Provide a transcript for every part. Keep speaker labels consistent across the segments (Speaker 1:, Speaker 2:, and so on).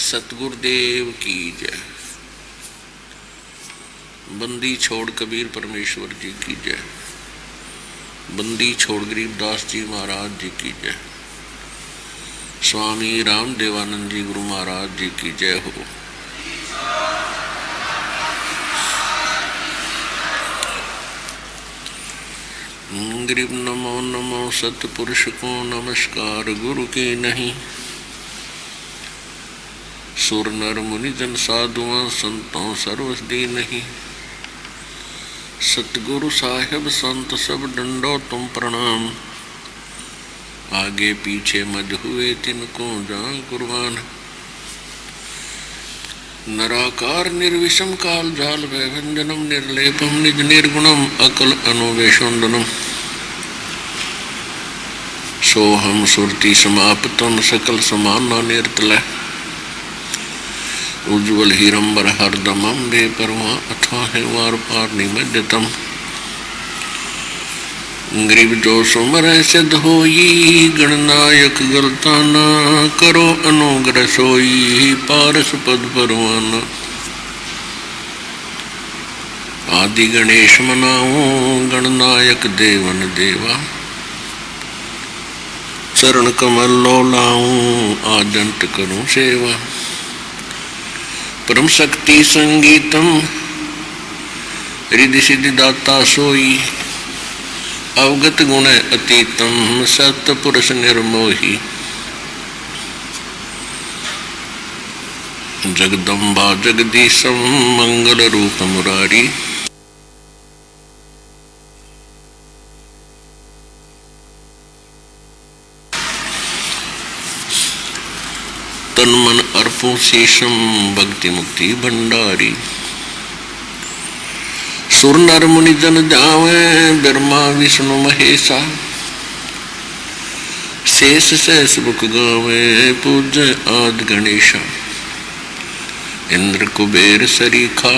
Speaker 1: सतगुरुदेव की जय। बंदी छोड़ कबीर परमेश्वर जी की जय। बंदी छोड़ गरीबदास जी महाराज जी की जय। स्वामी राम देवानंद जी गुरु महाराज जी की जय हो। गरीब नमो नमो सतपुरुष को नमस्कार गुरु की नहीं। सुर नर मुनि जन साधुआं संतों सर्वस दी नहीं। सतगुरु साहिब संत सब डंडो तुम प्रणाम। आगे पीछे मज हुए तिनको जान कुर्बान। नराकार निर्विषम काल जाल वैभंजनम निर्लेपम निज निर्गुणम अकल अनुवेशोन्दनम। सोहम सुरति समाप्तम सकल समाना निर्तल। उज्ज्वल हीरंबर हरदमम बेपरवाह अथाह वार पार निमज्जतम। गरीब जो सुमर सिद्ध होई गणनायक गलताना। करो अनुग्रह सोई पारस पद परवाना। आदि गणेश मनाओ गणनायक देवन देवा। चरण कमल लो लाऊं आजंत करूं सेवा। परम शक्ति संगीतम रिद्धि सिद्धि दाता सोई। अवगत गुण अतीतम सत पुरुष निर्मोही। जगदम्बा जगदीशम मंगल रूप मुरारी। तन मन अर्पो शेषम भक्ति मुक्ति भंडारी। सुर नर मुनि जन जावे ब्रह्मा विष्णु महेशा। शेष सहस मुख गावे पूज आदि गणेशा। इंद्र कुबेर सरीखा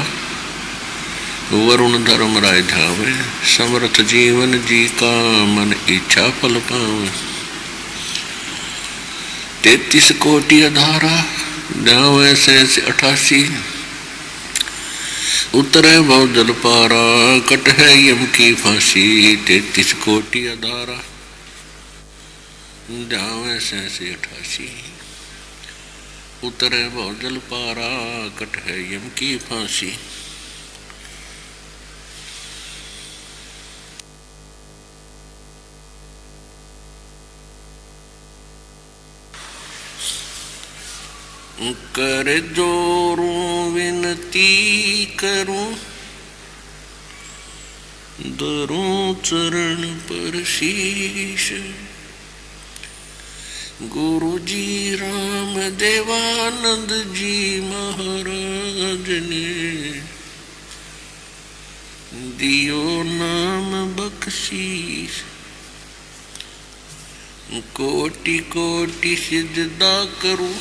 Speaker 1: वरुण धर्म राय धावे। समर्थ जीवन जी का मन इच्छा फल पावे। 33 कोटि अधारा जावे शेष 88। उतरे भव जल पारा कट है यम की फांसी। 33 कोटि अधारा जावे शेष 88। उतरे भव जल पारा कट है यम की फांसी। कर जोरूं विनती करूं धरूं चरण पर शीश। गुरु जी राम देवानंद जी महाराज ने दियो नाम बख्शीश। कोटि कोटि सिजदा करूं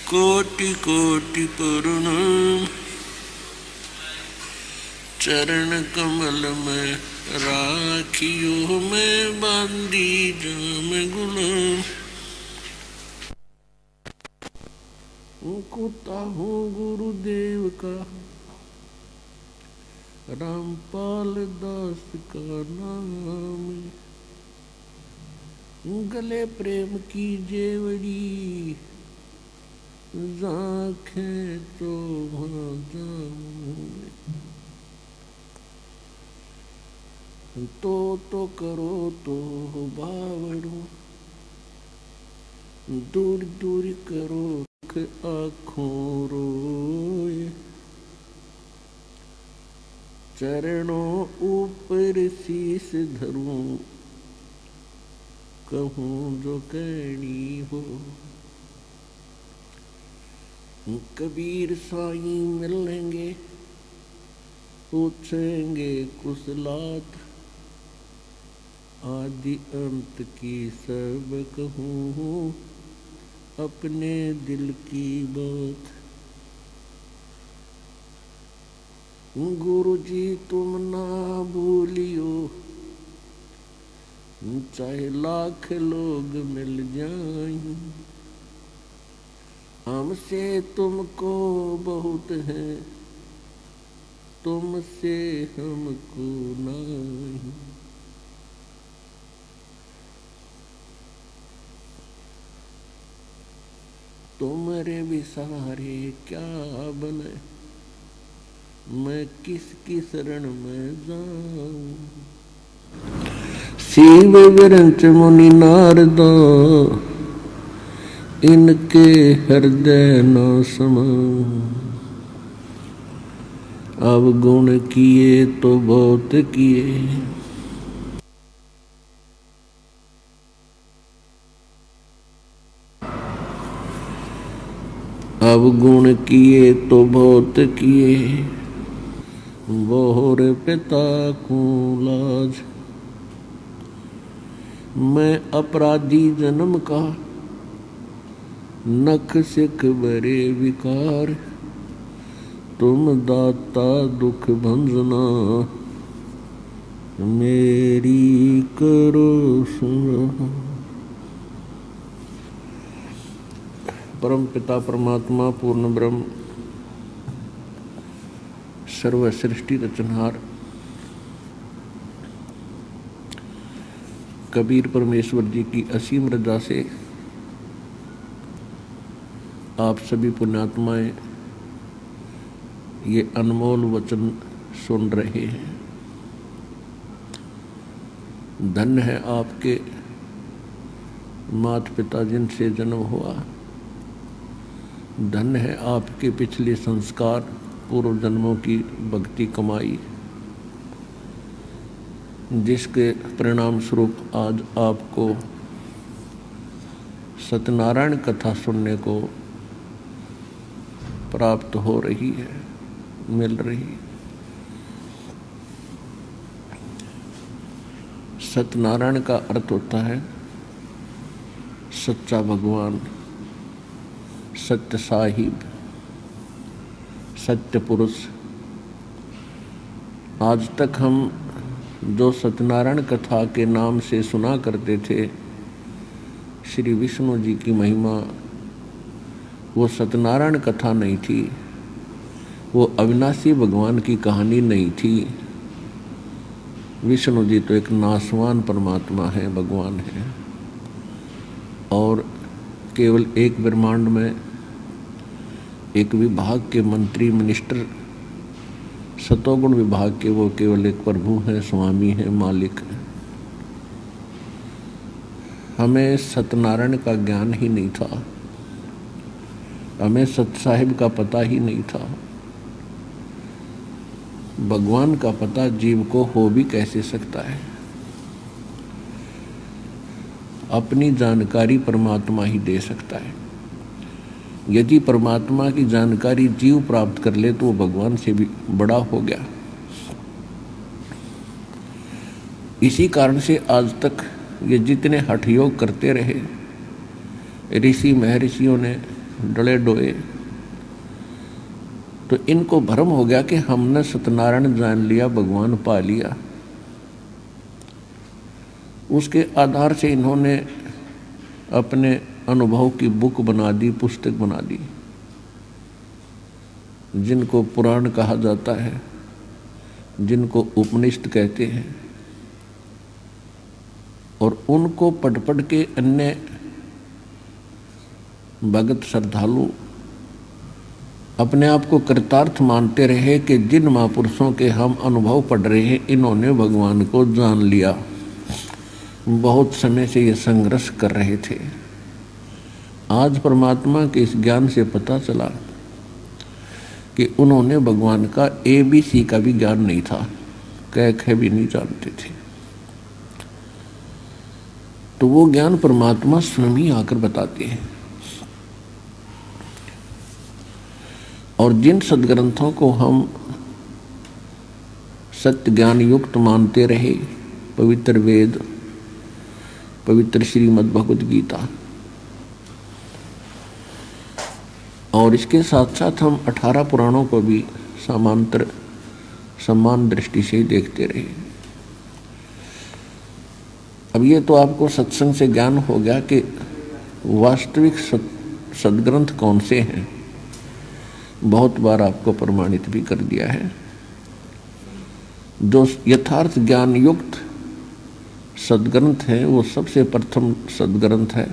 Speaker 1: कोटि कोटि प्रणाम। चरण कमल में राखियो मैं बांधी जाम गुलाम। कुत्ता हूँ गुरुदेव का रामपाल दास का नाम। गले प्रेम की जेवड़ी आँखें तो तो करो तो बावड़ो। दूर दूर करो आँखों रोए। चरणों ऊपर शीश धरूं कहूँ जो कहनी हो। कबीर साईं मिलेंगे पूछेंगे कुशलात। आदि अंत की सब कहूँ अपने दिल की बात। गुरु जी तुम ना भूलियो चाहे लाख लोग मिल जाएं। हमसे तुमको बहुत है, तुमसे हमको नहीं। तुम्हारे भी सहारे क्या बने, मैं किसकी शरण में जाऊं। शिव विरंच मुनि नारदा, इनके हृदय न समाऊं। अब गुण किए तो बहुत किए, अब गुण किए तो बहुत किए, बोहर पिता को लाज। मैं अपराधी जन्म का, नख सिख बरे विकार। तुम दाता दुख भंजना, मेरी करो सुना। परम पिता परमात्मा पूर्ण ब्रह्म सर्व सृष्टि रचनहार कबीर परमेश्वर जी की असीम रजा से आप सभी पुण्यात्माएं ये अनमोल वचन सुन रहे हैं। धन्य है आपके माता पिता जिनसे जन्म हुआ, धन्य है आपके पिछले संस्कार, पूर्व जन्मों की भक्ति कमाई, जिसके परिणाम स्वरूप आज आपको सत्यनारायण कथा सुनने को प्राप्त हो रही है, मिल रही। सत्यनारायण का अर्थ होता है सच्चा भगवान, सत्य साहिब, सत्य पुरुष। आज तक हम जो सत्यनारायण कथा के नाम से सुना करते थे, श्री विष्णु जी की महिमा, वो सत्यनारायण कथा नहीं थी, वो अविनाशी भगवान की कहानी नहीं थी। विष्णु जी तो एक नासवान परमात्मा है, भगवान है, और केवल एक ब्रह्मांड में एक विभाग के मंत्री मिनिस्टर, सतोगुण विभाग के वो केवल एक प्रभु हैं, स्वामी हैं, मालिक हैं। हमें सत्यनारायण का ज्ञान ही नहीं था, हमें सत्य साहिब का पता ही नहीं था। भगवान का पता जीव को हो भी कैसे सकता है। अपनी जानकारी परमात्मा ही दे सकता है। यदि परमात्मा की जानकारी जीव प्राप्त कर ले तो वो भगवान से भी बड़ा हो गया। इसी कारण से आज तक ये जितने हठ योग करते रहे, ऋषि महर्षियों ने डले डोए, तो इनको भ्रम हो गया कि हमने सत्यनारायण जान लिया, भगवान पा लिया। उसके आधार से इन्होंने अपने अनुभव की बुक बना दी, पुस्तक बना दी, जिनको पुराण कहा जाता है, जिनको उपनिषद कहते हैं। और उनको पढ़ पढ़ के अन्य भगत श्रद्धालु अपने आप को कृतार्थ मानते रहे कि जिन महापुरुषों के हम अनुभव पढ़ रहे हैं, इन्होंने भगवान को जान लिया। बहुत समय से ये संघर्ष कर रहे थे। आज परमात्मा के इस ज्ञान से पता चला कि उन्होंने भगवान का ABC का भी ज्ञान नहीं था, कह ख भी नहीं जानते थे। तो वो ज्ञान परमात्मा स्वयं ही आकर बताते हैं। और जिन सदग्रंथों को हम सत्य ज्ञान युक्त मानते रहे, पवित्र वेद, पवित्र श्रीमद् भगवद गीता, और इसके साथ साथ हम 18 पुराणों को भी समांतर समान दृष्टि से ही देखते रहे। अब ये तो आपको सत्संग से ज्ञान हो गया कि वास्तविक सदग्रंथ कौन से हैं, बहुत बार आपको प्रमाणित भी कर दिया है। जो यथार्थ ज्ञान युक्त सदग्रंथ है वो सबसे प्रथम सदग्रंथ है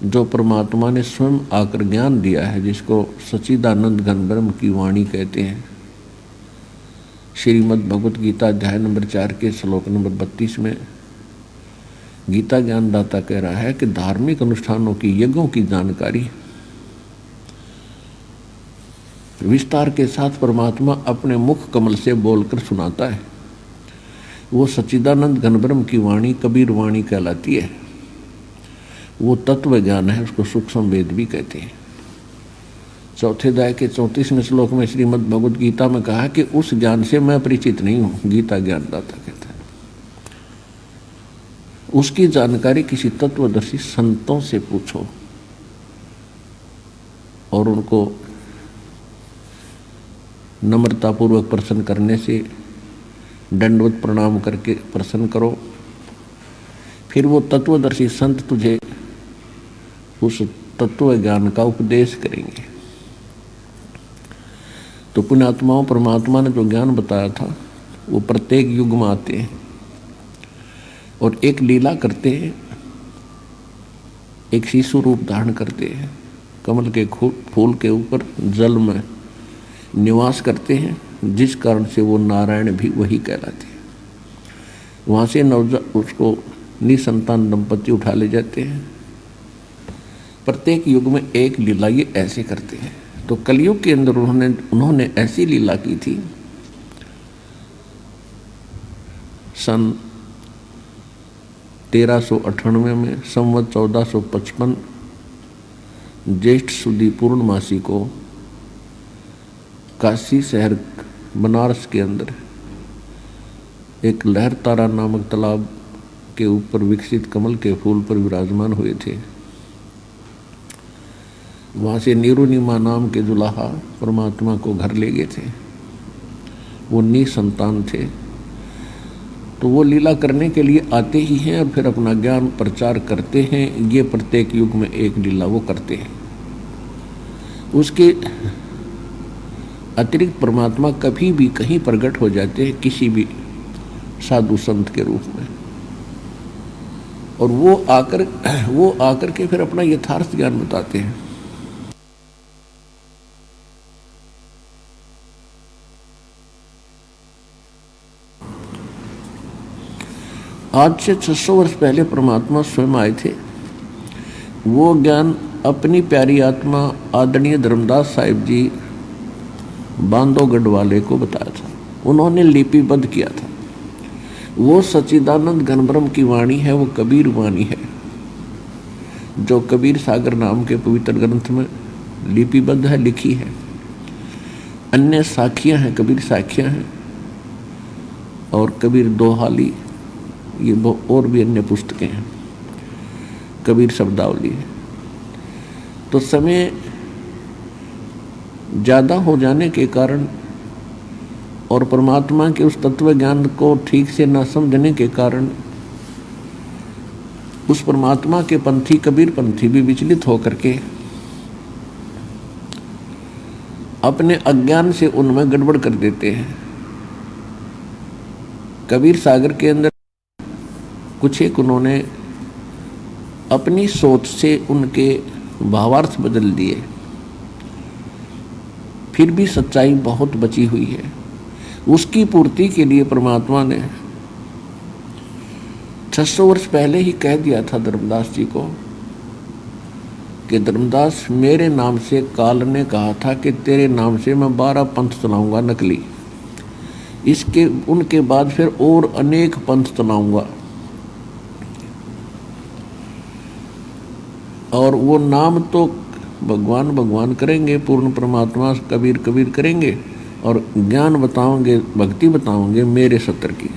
Speaker 1: जो परमात्मा ने स्वयं आकर ज्ञान दिया है, जिसको सच्चिदानंद घन ब्रह्म की वाणी कहते हैं। श्रीमद् भगवत गीता अध्याय नंबर 4 के श्लोक नंबर 32 में गीता ज्ञानदाता कह रहा है कि धार्मिक अनुष्ठानों की यज्ञों की जानकारी विस्तार के साथ परमात्मा अपने मुख कमल से बोलकर सुनाता है। वो सच्चिदानंद घन ब्रह्म की वाणी कबीर वाणी कहलाती है। वो तत्व ज्ञान है, उसको सूक्ष्म वेद भी कहते हैं। चौथे अध्याय के 34वें श्लोक में श्रीमद् भगवद गीता में कहा कि उस ज्ञान से मैं परिचित नहीं हूं, गीता ज्ञानदाता कहता है। उसकी जानकारी किसी तत्वदर्शी संतों से पूछो और उनको नम्रतापूर्वक प्रश्न करने से दंडवत प्रणाम करके प्रश्न करो, फिर वो तत्वदर्शी संत तुझे उस तत्व ज्ञान का उपदेश करेंगे। तो पुण्यात्माओं, परमात्मा ने जो ज्ञान बताया था वो प्रत्येक युग में आते हैं और एक लीला करते हैं, एक शिशु रूप धारण करते हैं, कमल के फूल के ऊपर जल में निवास करते हैं, जिस कारण से वो नारायण भी वही कहलाते हैं। वहाँ से उसको निसंतान दंपति उठा ले जाते हैं। प्रत्येक युग में एक लीला ये ऐसे करते हैं। तो कलयुग के अंदर उन्होंने ऐसी लीला की थी। सन 1398 में संवत 1455 ज्येष्ठ सुदी पूर्णमासी को काशी शहर बनारस के अंदर एक लहर तारा नामक तालाब के ऊपर विकसित कमल के फूल पर विराजमान हुए थे। वहाँ से निरुनिमा नाम के दुल्हा परमात्मा को घर ले गए थे। वो निसंतान थे, तो वो लीला करने के लिए आते ही हैं और फिर अपना ज्ञान प्रचार करते हैं। ये प्रत्येक युग में एक लीला वो करते हैं। उसके अतिरिक्त परमात्मा कभी भी कहीं प्रकट हो जाते हैं, किसी भी साधु संत के रूप में, और वो आकर के फिर अपना यथार्थ ज्ञान बताते हैं। आज से 600 वर्ष पहले परमात्मा स्वयं आए थे। वो ज्ञान अपनी प्यारी आत्मा आदरणीय धर्मदास साहिब जी बांधवगढ़ वाले को बताया था। उन्होंने लिपिबद्ध किया था। वो सच्चिदानंद घन ब्रह्म की वाणी है, वो कबीर वाणी है, जो कबीर सागर नाम के पवित्र ग्रंथ में लिपिबद्ध है, लिखी है। अन्य साखियाँ हैं, कबीर साखियाँ हैं और कबीर दोहाली, ये और भी अन्य पुस्तकें हैं, कबीर शब्दावली है। तो समय ज़्यादा हो जाने के कारण और परमात्मा के उस तत्व ज्ञान को ठीक से न समझने के कारण उस परमात्मा के पंथी कबीर पंथी भी विचलित होकर के अपने अज्ञान से उनमें गड़बड़ कर देते हैं। कबीर सागर के अंदर कुछ एक उन्होंने अपनी सोच से उनके भावार्थ बदल दिए, फिर भी सच्चाई बहुत बची हुई है। उसकी पूर्ति के लिए परमात्मा ने 600 वर्ष पहले ही कह दिया था धर्मदास जी को कि धर्मदास, मेरे नाम से काल ने कहा था कि तेरे नाम से मैं 12 पंथ चलाऊंगा नकली। उनके बाद फिर और अनेक पंथ चलाऊंगा, और वो नाम तो भगवान भगवान करेंगे, पूर्ण परमात्मा कबीर कबीर करेंगे, और ज्ञान बताओगे, भक्ति बताओगे मेरे सत्र की।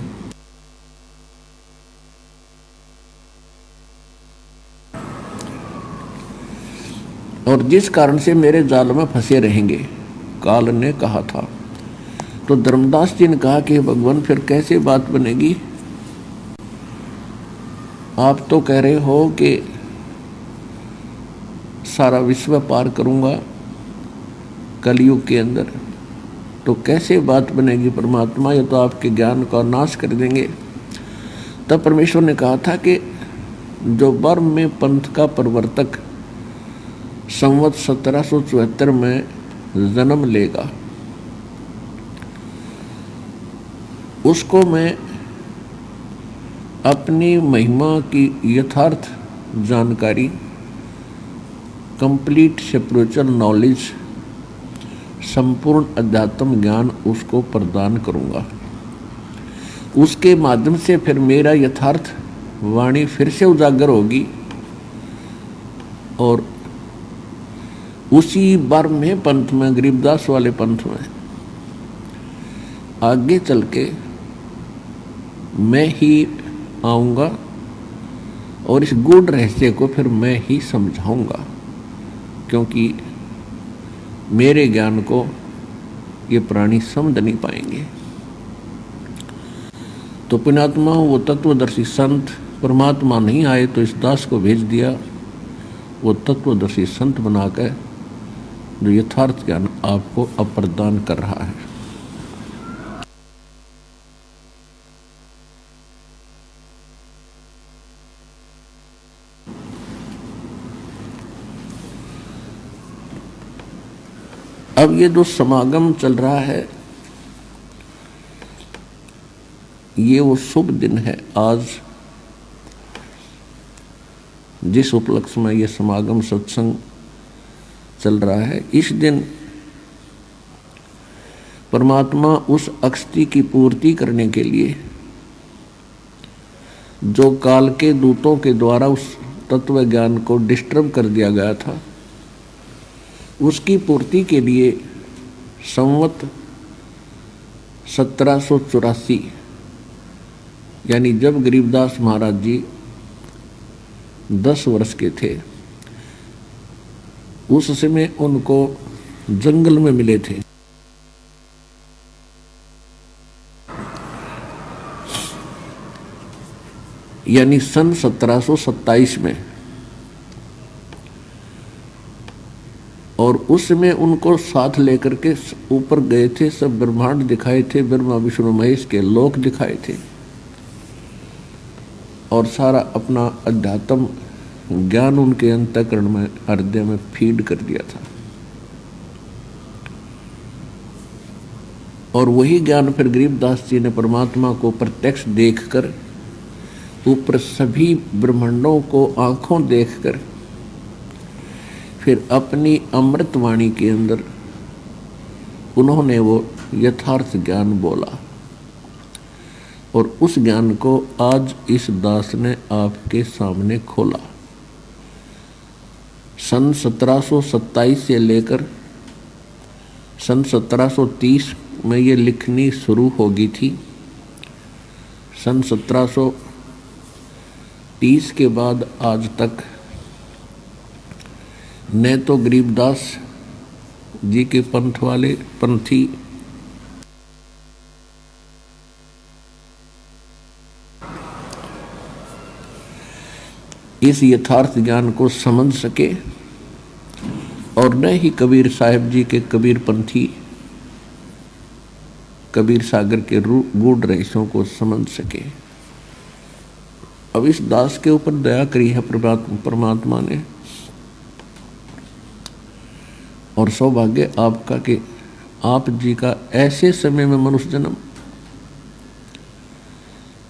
Speaker 1: और जिस कारण से मेरे जाल में फंसे रहेंगे, काल ने कहा था। तो धर्मदास जी ने कहा कि भगवान फिर कैसे बात बनेगी? आप तो कह रहे हो कि सारा विश्व पार करूंगा कलयुग के अंदर, तो कैसे बात बनेगी परमात्मा, ये तो आपके ज्ञान का नाश कर देंगे। तब परमेश्वर ने कहा था कि जो बर्म में पंथ का प्रवर्तक संवत 1774 में जन्म लेगा, उसको मैं अपनी महिमा की यथार्थ जानकारी, कंप्लीट स्पिरिचुअल नॉलेज, संपूर्ण अध्यात्म ज्ञान उसको प्रदान करूंगा। उसके माध्यम से फिर मेरा यथार्थ वाणी फिर से उजागर होगी और उसी बर्म में पंथ में, गरीबदास वाले पंथ में आगे चल के मैं ही आऊँगा और इस गूढ़ रहस्य को फिर मैं ही समझाऊंगा, क्योंकि मेरे ज्ञान को ये प्राणी समझ नहीं पाएंगे। तो पुण्यात्मा, वो तत्वदर्शी संत, परमात्मा नहीं आए तो इस दास को भेज दिया, वो तत्वदर्शी संत बनाकर जो यथार्थ ज्ञान आपको अप्रदान कर रहा है। अब ये जो समागम चल रहा है, ये वो शुभ दिन है। आज जिस उपलक्ष्य में ये समागम सत्संग चल रहा है, इस दिन परमात्मा उस अक्षति की पूर्ति करने के लिए जो काल के दूतों के द्वारा उस तत्व ज्ञान को डिस्टर्ब कर दिया गया था, उसकी पूर्ति के लिए संवत 1784 यानी जब गरीबदास महाराज जी 10 वर्ष के थे, उस समय उनको जंगल में मिले थे। यानी सन 1727 में, और उसमें उनको साथ लेकर के ऊपर गए थे, सब ब्रह्मांड दिखाए थे, ब्रह्मा विष्णु महेश के लोक दिखाए थे और सारा अपना अध्यात्म ज्ञान उनके अंतःकरण में, हृदय में फीड कर दिया था। और वही ज्ञान फिर गरीबदास जी ने परमात्मा को प्रत्यक्ष देखकर, ऊपर सभी ब्रह्मांडों को आंखों देखकर, फिर अपनी अमृतवाणी के अंदर उन्होंने वो यथार्थ ज्ञान बोला। और उस ज्ञान को आज इस दास ने आपके सामने खोला। सन 1727 से लेकर सन 1730 में ये लिखनी शुरू होगी थी। सन 1730 के बाद आज तक न तो गरीबदास जी के पंथ वाले पंथी इस यथार्थ ज्ञान को समझ सके, और न ही कबीर साहिब जी के कबीर पंथी कबीर सागर के गूढ़ रहस्यों को समझ सके। अब इस दास के ऊपर दया करी है परमात्मा ने, और सौभाग्य आपका कि आप जी का ऐसे समय में मनुष्य जन्म।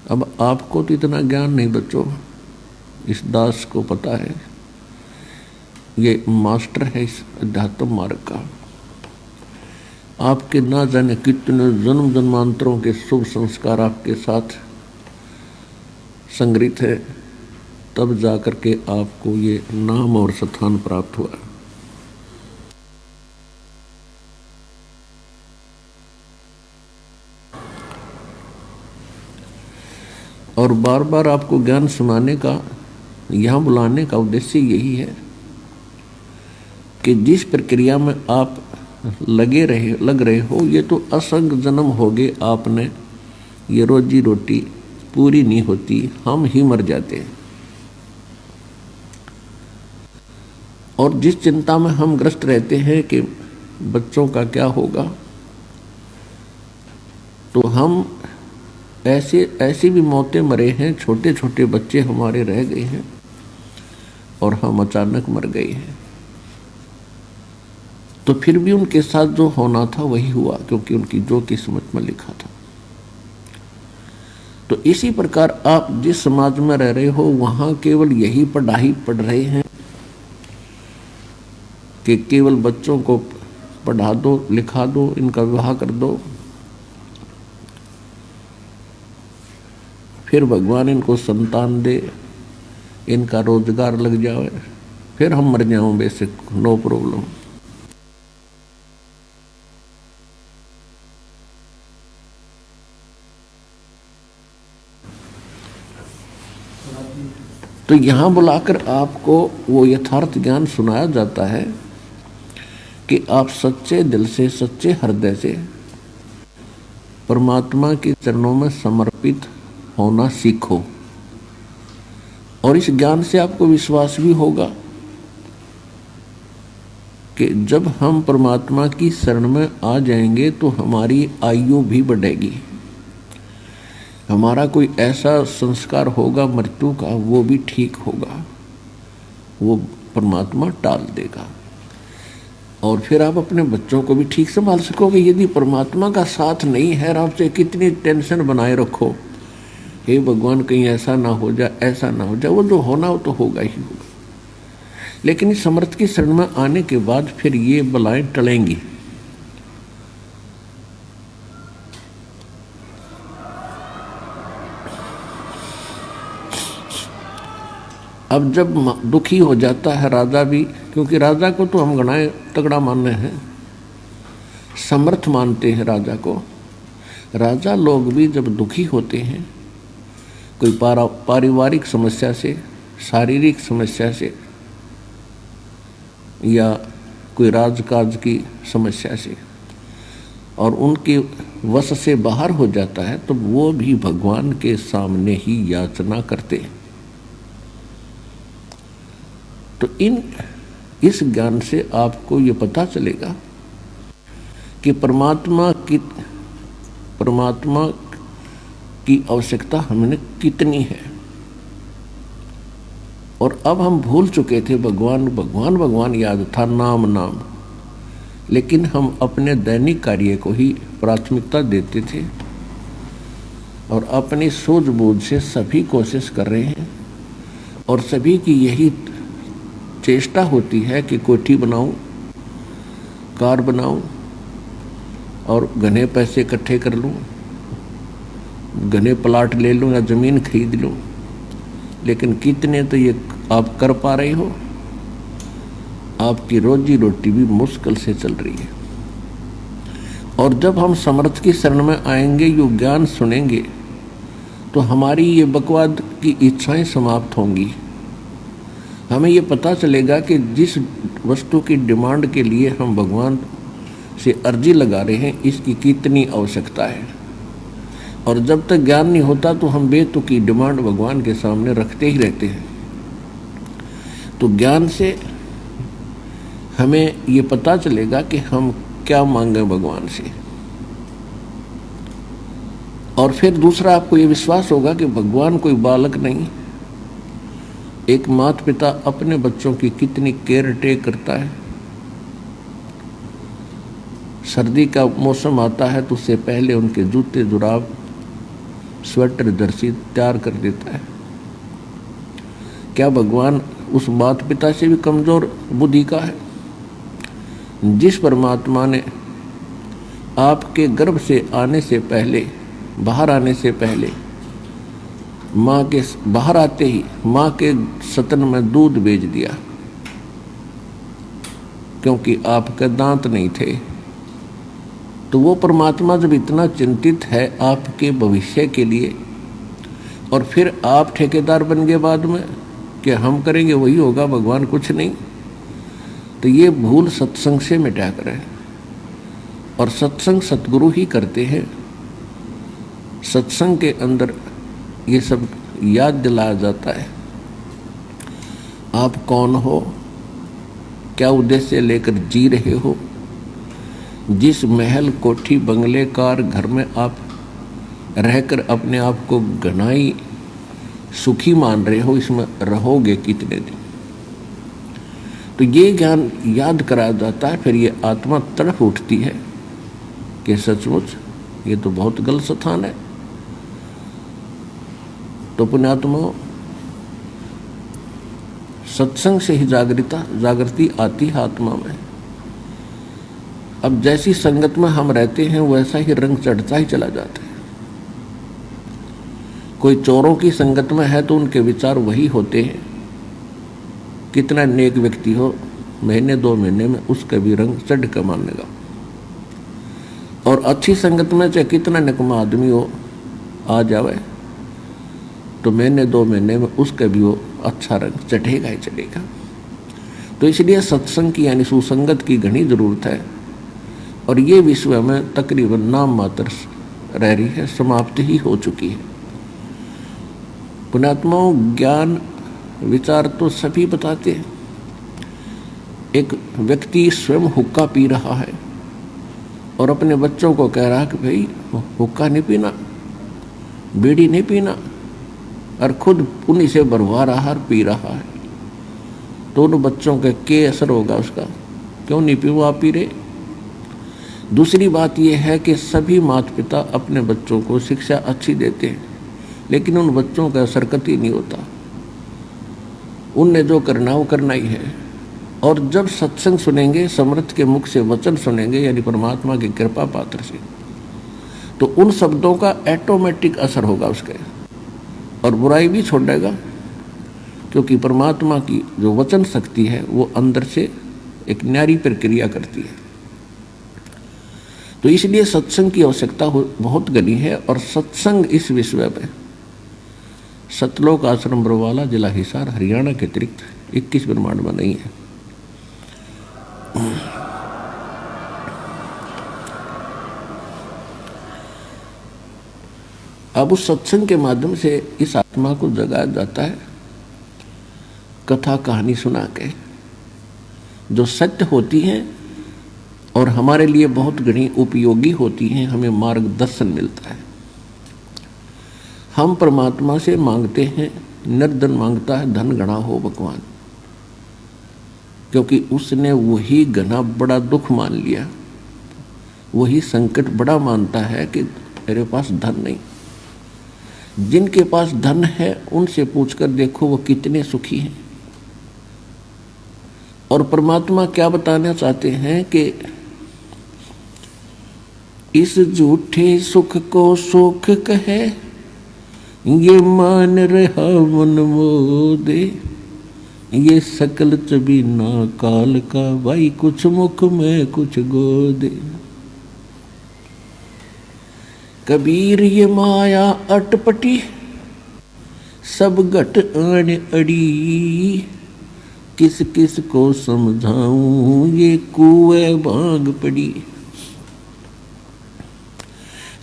Speaker 1: अब आपको तो इतना ज्ञान नहीं बच्चों, इस दास को पता है, ये मास्टर है इस अध्यात्म मार्ग का। आपके ना जाने कितने जन्म जन्मांतरों के शुभ संस्कार आपके साथ संग्रहित है, तब जाकर के आपको ये नाम और स्थान प्राप्त हुआ। और बार बार आपको ज्ञान सुनाने का, यहाँ बुलाने का उद्देश्य यही है कि जिस प्रक्रिया में आप लग रहे हो, ये तो असंख्य जन्म हो गए आपने, ये रोजी रोटी पूरी नहीं होती, हम ही मर जाते हैं। और जिस चिंता में हम ग्रस्त रहते हैं कि बच्चों का क्या होगा, तो हम ऐसी भी मौतें मरे हैं, छोटे छोटे बच्चे हमारे रह गए हैं और हम अचानक मर गए हैं। तो फिर भी उनके साथ जो होना था वही हुआ, क्योंकि उनकी जो किस्मत में लिखा था। तो इसी प्रकार आप जिस समाज में रह रहे हो वहां केवल यही पढ़ाई पढ़ रहे हैं कि केवल बच्चों को पढ़ा दो, लिखा दो, इनका विवाह कर दो, फिर भगवान इनको संतान दे, इनका रोजगार लग जाए, फिर हम मर जाऊं, बेसिक नो प्रॉब्लम। तो यहां बुलाकर आपको वो यथार्थ ज्ञान सुनाया जाता है कि आप सच्चे दिल से, सच्चे हृदय से परमात्मा के चरणों में समर्पित होना सीखो। और इस ज्ञान से आपको विश्वास भी होगा कि जब हम परमात्मा की शरण में आ जाएंगे तो हमारी आयु भी बढ़ेगी, हमारा कोई ऐसा संस्कार होगा मृत्यु का वो भी ठीक होगा, वो परमात्मा टाल देगा। और फिर आप अपने बच्चों को भी ठीक संभाल सकोगे। यदि परमात्मा का साथ नहीं है, आपसे कितनी टेंशन बनाए रखो, हे भगवान कहीं ऐसा ना हो जाए, ऐसा ना हो जाए, वो जो होना वो तो होगा ही होगा। लेकिन इस समर्थ की शरण में आने के बाद फिर ये बलाएं टलेंगी। अब जब दुखी हो जाता है राजा भी, क्योंकि राजा को तो हम गणाए तगड़ा मानते हैं, समर्थ मानते हैं राजा को, राजा लोग भी जब दुखी होते हैं कोई पारिवारिक समस्या से, शारीरिक समस्या से या कोई राजकाज की समस्या से, और उनके वश से बाहर हो जाता है, तो वो भी भगवान के सामने ही याचना करते हैं। तो इस ज्ञान से आपको ये पता चलेगा कि परमात्मा की आवश्यकता हमने कितनी है। और अब हम भूल चुके थे, भगवान भगवान भगवान याद था, नाम नाम, लेकिन हम अपने दैनिक कार्य को ही प्राथमिकता देते थे और अपनी सूझबूझ से सभी कोशिश कर रहे हैं। और सभी की यही चेष्टा होती है कि कोठी बनाऊं, कार बनाऊं और घने पैसे इकट्ठे कर लूं, घने प्लाट ले लूं या ज़मीन खरीद लूं। लेकिन कितने तो ये आप कर पा रहे हो? आपकी रोजी रोटी भी मुश्किल से चल रही है। और जब हम समर्थ की शरण में आएंगे, यो ज्ञान सुनेंगे, तो हमारी ये बकवाद की इच्छाएं समाप्त होंगी। हमें ये पता चलेगा कि जिस वस्तु की डिमांड के लिए हम भगवान से अर्जी लगा रहे हैं, इसकी कितनी आवश्यकता है। और जब तक ज्ञान नहीं होता तो हम बेतुकी डिमांड भगवान के सामने रखते ही रहते हैं। तो ज्ञान से हमें ये पता चलेगा कि हम क्या मांगे भगवान से। और फिर दूसरा, आपको ये विश्वास होगा कि भगवान कोई बालक नहीं, एक माता पिता अपने बच्चों की कितनी केयर टेक करता है। सर्दी का मौसम आता है तो उससे पहले उनके जूते जुराब, स्वेटर, जर्सी तैयार कर देता है। क्या भगवान उस माता पिता से भी कमजोर बुद्धि का है? जिस परमात्मा ने आपके गर्भ से आने से पहले, बाहर आने से पहले, माँ के बाहर आते ही माँ के स्तन में दूध भेज दिया, क्योंकि आपके दांत नहीं थे, तो वो परमात्मा जब इतना चिंतित है आपके भविष्य के लिए, और फिर आप ठेकेदार बन गए बाद में कि हम करेंगे वही होगा, भगवान कुछ नहीं, तो ये भूल सत्संग से मिटा करें। और सत्संग सतगुरु ही करते हैं। सत्संग के अंदर ये सब याद दिलाया जाता है, आप कौन हो, क्या उद्देश्य लेकर जी रहे हो? जिस महल, कोठी, बंगले, कार, घर में आप रहकर अपने आप को घनाई सुखी मान रहे हो, इसमें रहोगे कितने दिन? तो ये ज्ञान याद कराया जाता है। फिर ये आत्मा तड़प उठती है कि सचमुच ये तो बहुत गलत स्थान है। तो पुण्यात्मा, सत्संग से ही जागृति आती है आत्मा में। अब जैसी संगत में हम रहते हैं वैसा ही रंग चढ़ता ही चला जाता है। कोई चोरों की संगत में है तो उनके विचार वही होते हैं। कितना नेक व्यक्ति हो, महीने 2 महीने में उसका भी रंग चढ़ कर मानेगा। और अच्छी संगत में चाहे कितना निकम्मा आदमी हो आ जावे तो महीने 2 महीने में उसका भी वो अच्छा रंग चढ़ेगा ही चढ़ेगा। तो इसलिए सत्संग की यानी सुसंगत की घनी जरूरत है। और ये विश्व में तकरीबन नाम मात्र रह रही है, समाप्त ही हो चुकी है। पुण्यात्माओं, ज्ञान विचार तो सभी बताते हैं। एक व्यक्ति स्वयं हुक्का पी रहा है और अपने बच्चों को कह रहा है कि भाई हुक्का नहीं पीना, बीड़ी नहीं पीना, और खुद उन्हीं से भरवा रहा और पी रहा है। तो उन बच्चों का क्या असर होगा उसका? क्यों नहीं पी, वो आप पी रहे। दूसरी बात यह है कि सभी माता पिता अपने बच्चों को शिक्षा अच्छी देते हैं, लेकिन उन बच्चों का असर कतई नहीं होता। उनने जो करना वो करना ही है। और जब सत्संग सुनेंगे, समर्थ के मुख से वचन सुनेंगे, यानी परमात्मा की कृपा पात्र से, तो उन शब्दों का ऑटोमेटिक असर होगा उसके, और बुराई भी छोड़ेगा। क्योंकि परमात्मा की जो वचन शक्ति है वो अंदर से एक न्यारी प्रक्रिया करती है। तो इसलिए सत्संग की आवश्यकता बहुत घनी है। और सत्संग इस विश्व में सतलोक आश्रम बरवाला, जिला हिसार, हरियाणा के अतिरिक्त 21 ब्रह्मांड में नहीं है। अब उस सत्संग के माध्यम से इस आत्मा को जगाया जाता है, कथा कहानी सुना के, जो सत्य होती हैं और हमारे लिए बहुत घनी उपयोगी होती हैं। हमें मार्गदर्शन मिलता है। हम परमात्मा से मांगते हैं, निर्धन मांगता है धन घना हो भगवान, क्योंकि उसने वही घना बड़ा दुख मान लिया, वही संकट बड़ा मानता है कि मेरे पास धन नहीं। जिनके पास धन है उनसे पूछकर देखो वो कितने सुखी हैं। और परमात्मा क्या बताना चाहते हैं कि इस झूठे सुख को सुख कहे, ये मान रहा मन मोदे, ये सकल चबीना काल का, भाई कुछ मुख में कुछ गोदे। कबीर ये माया अटपटी, सब घट आने अड़ी, किस किस को समझाऊं ये कुएं भांग पड़ी।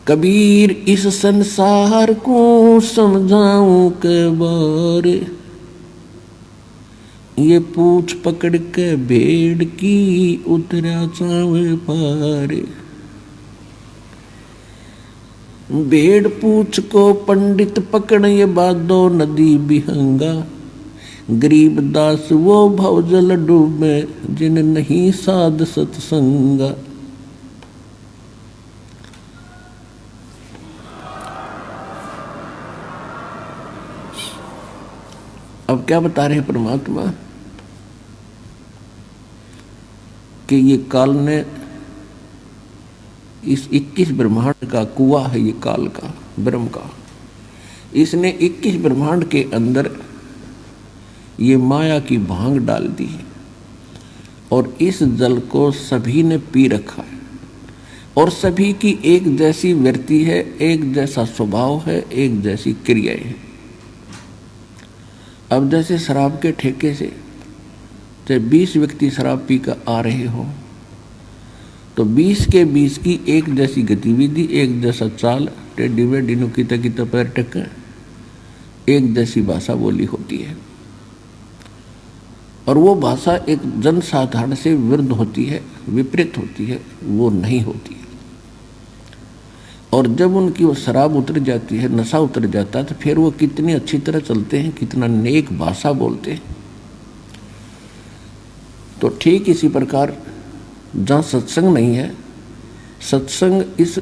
Speaker 1: कबीर इस संसार को समझाऊं के बारे, ये पूछ पकड़ के भेड़ की उतरा चावे पारे। भेड़ पूछ को पंडित पकड़ ये बादो नदी बिहंगा, गरीब दास वो भवजल डूबे जिन नहीं साध सत्संगा। अब क्या बता रहे हैं परमात्मा कि ये काल ने इस 21 ब्रह्मांड का कुआं है, ये काल का, ब्रह्म का, इसने 21 ब्रह्मांड के अंदर ये माया की भांग डाल दी है। और इस जल को सभी ने पी रखा है और सभी की एक जैसी वृत्ति है, एक जैसा स्वभाव है, एक जैसी क्रियाएं हैं। अब जैसे शराब के ठेके से चाहे 20 व्यक्ति शराब पी कर आ रहे हो तो 20 के 20 की एक जैसी गतिविधि, एक जैसा चाल, टेढ़ी मेढ़ी नुकीता की पैर टक्कर, एक जैसी भाषा बोली होती है। और वो भाषा एक जनसाधारण से विरुद्ध होती है, विपरीत होती है, वो नहीं होती है। और जब उनकी वो शराब उतर जाती है, नशा उतर जाता है, तो फिर वो कितनी अच्छी तरह चलते हैं, कितना नेक भाषा बोलते हैं। तो ठीक इसी प्रकार जहाँ सत्संग नहीं है, सत्संग इस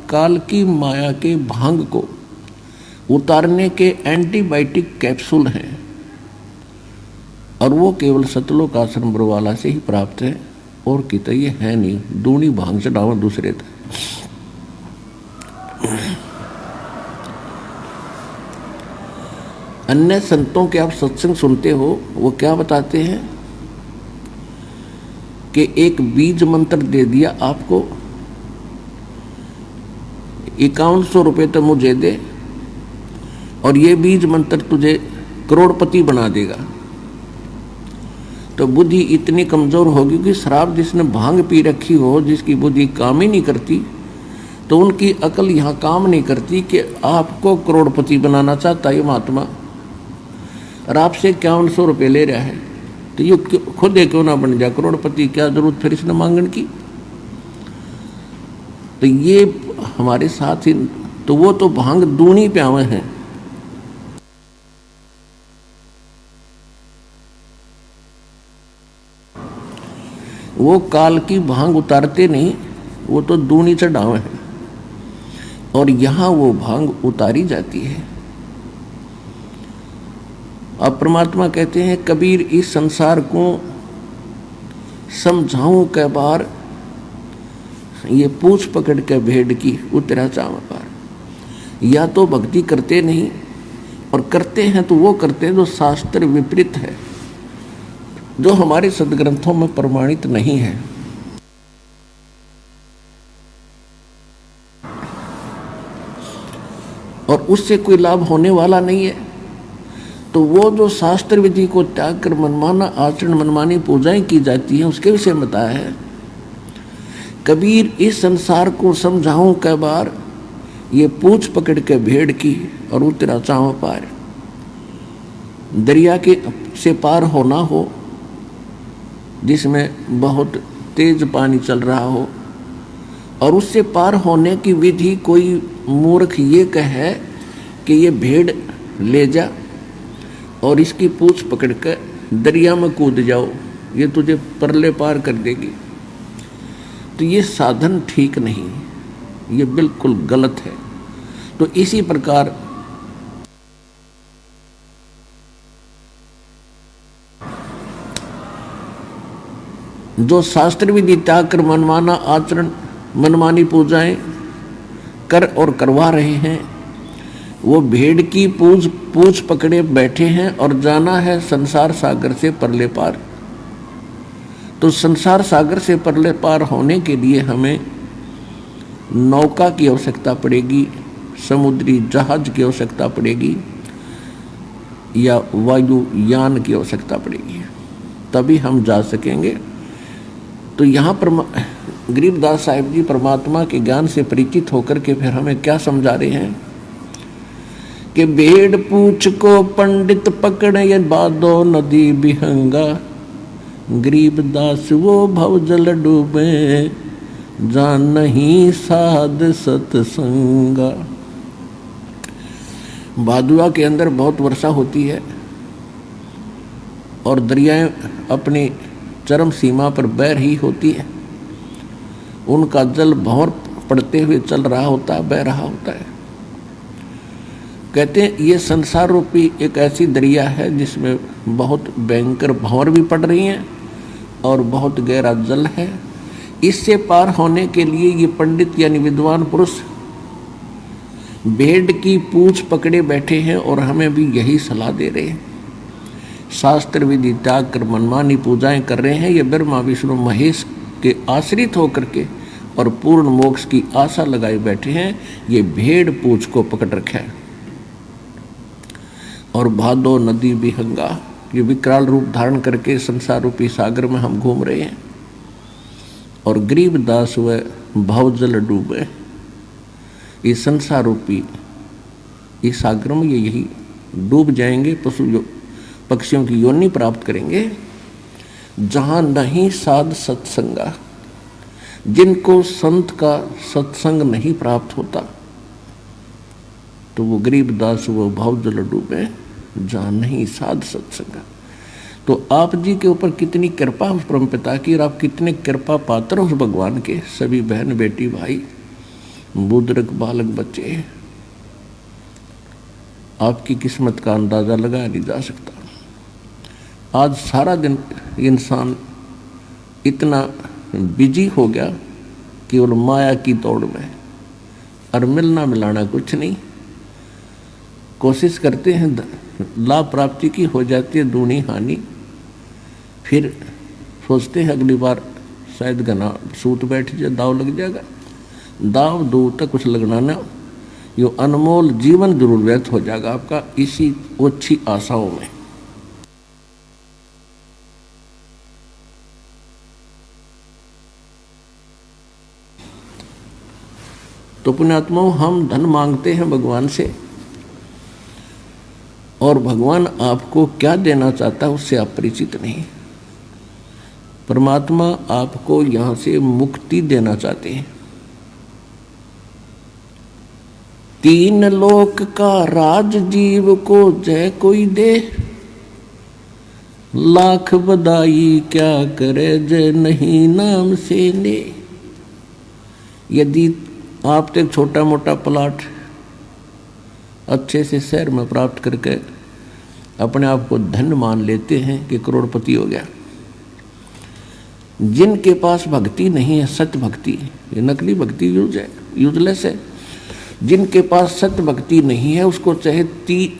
Speaker 1: काल की माया के भांग को उतारने के एंटीबायोटिक कैप्सूल हैं, और वो केवल सतलोक आश्रम बरवाला से ही प्राप्त है, और कित ये है नहीं। दूनी भांग चढ़ावा दूसरे थे। अन्य संतों के आप सत्संग सुनते हो, वो क्या बताते हैं कि एक बीज मंत्र दे दिया आपको, 5100 रुपये तो मुझे दे, और ये बीज मंत्र तुझे करोड़पति बना देगा। तो बुद्धि इतनी कमजोर होगी कि शराब जिसने भांग पी रखी हो, जिसकी बुद्धि काम ही नहीं करती, तो उनकी अकल यहाँ काम नहीं करती कि आपको करोड़पति बनाना चाहता है महात्मा, और आपसे 5100 रुपये ले रहा है, तो ये खुद क्यों ना बन जाए करोड़पति, क्या जरूरत फिर इसने मांगने की। तो ये हमारे साथ ही, तो वो तो भांग दूनी प्यावे हैं। वो काल की भांग उतारते नहीं, वो तो दूनी चढ़ावे हैं, और यहाँ वो भांग उतारी जाती है। अब परमात्मा कहते हैं, कबीर इस संसार को समझाऊं कै बार, ये पूछ पकड़ के भेड़ की उतरा चाव पार। या तो भक्ति करते नहीं, और करते हैं तो वो करते हैं जो शास्त्र विपरीत है, जो हमारे सदग्रंथों में प्रमाणित नहीं है। और उससे कोई लाभ होने वाला नहीं है। तो वो जो शास्त्र विधि को त्याग कर मनमाना आचरण, मनमानी पूजाएं की जाती हैं, उसके विषय में बताया है, कबीर इस संसार को समझाऊं कै बार, ये पूछ पकड़ के भेड़ की और उतरा चाव पार। दरिया के से पार होना हो, जिसमें बहुत तेज पानी चल रहा हो, और उससे पार होने की विधि कोई मूर्ख ये कहे कि ये भेड़ ले जा और इसकी पूंछ पकड़ कर दरिया में कूद जाओ, ये तुझे परले पार कर देगी, तो ये साधन ठीक नहीं, ये बिल्कुल गलत है। तो इसी प्रकार जो शास्त्र विधि त्याग कर मनमाना आचरण, मनमानी पूजाएं कर और करवा रहे हैं, वो भेड़ की पूंछ पकड़े बैठे हैं और जाना है संसार सागर से परले पार। तो संसार सागर से परले पार होने के लिए हमें नौका की आवश्यकता पड़ेगी, समुद्री जहाज की आवश्यकता पड़ेगी, या वायुयान की आवश्यकता पड़ेगी, तभी हम जा सकेंगे। तो यहाँ पर गरीबदास साहिब जी परमात्मा के ज्ञान से परिचित होकर के फिर हमें क्या समझा रहे हैं कि भेड़ पूछ को पंडित पकड़े बादो नदी बिहंगा, गरीबदास वो भव जल डूबे जान नहीं साध सतसंगा। भादुआ के अंदर बहुत वर्षा होती है और दरियाएं अपनी चरम सीमा पर बह रही होती है, उनका जल भंवर पड़ते हुए चल रहा होता है, बह रहा होता है। कहते हैं ये संसार रूपी एक ऐसी दरिया है जिसमें बहुत भयंकर भंवर भी पड़ रही हैं और बहुत गहरा जल है। इससे पार होने के लिए ये पंडित यानी विद्वान पुरुष भेड़ की पूंछ पकड़े बैठे हैं और हमें भी यही सलाह दे रहे हैं। शास्त्र विधि त्याग कर मनमानी पूजाएं कर रहे हैं, ये ब्रह्मा विष्णु महेश के आश्रित होकर के और पूर्ण मोक्ष की आशा लगाए बैठे हैं। ये भेड़ पूंछ को पकड़ रखा है और भादो नदी विहंगा, ये विकराल रूप धारण करके संसार रूपी सागर में हम घूम रहे हैं। और गरीबदास व भवजल डूबे, ये संसार रूपी इस सागर में ये यही डूब जाएंगे, पशु पक्षियों की योनि प्राप्त करेंगे। जहाँ नहीं साध सत्संगा, जिनको संत का सत्संग नहीं प्राप्त होता तो वो गरीबदास वो भाव लड्डू में जहाँ नहीं साध सत्संगा। तो आप जी के ऊपर कितनी कृपा उस परम पिता की, और आप कितने कृपा पात्र उस भगवान के। सभी बहन बेटी भाई बुजुर्ग बालक बच्चे, आपकी किस्मत का अंदाजा लगाया नहीं जा सकता। आज सारा दिन इंसान इतना बिजी हो गया केवल माया की दौड़ में, और मिलना मिलाना कुछ नहीं। कोशिश करते हैं लाभ प्राप्ति की, हो जाती है दूनी हानि, फिर सोचते हैं अगली बार शायद घना सूत बैठ जाए, दाव लग जाएगा। दाव दो तक कुछ लगना ना, यो अनमोल जीवन जरूर व्यर्थ हो जाएगा आपका इसी ओछी आशाओं में। तो पुण्यात्माओं, हम धन मांगते हैं भगवान से, और भगवान आपको क्या देना चाहता है उससे आप परिचित नहीं। परमात्मा आपको यहां से मुक्ति देना चाहते हैं। तीन लोक का राज जीव को जय कोई दे, लाख बधाई क्या करे जय नहीं नाम से ने। यदि आप तो एक छोटा मोटा प्लाट अच्छे से शहर में प्राप्त करके अपने आप को धन मान लेते हैं कि करोड़पति हो गया, जिनके पास भक्ति नहीं है, सत्य भक्ति, ये नकली भक्ति यूजलेस है। जिनके पास सत्य भक्ति नहीं है, उसको चाहे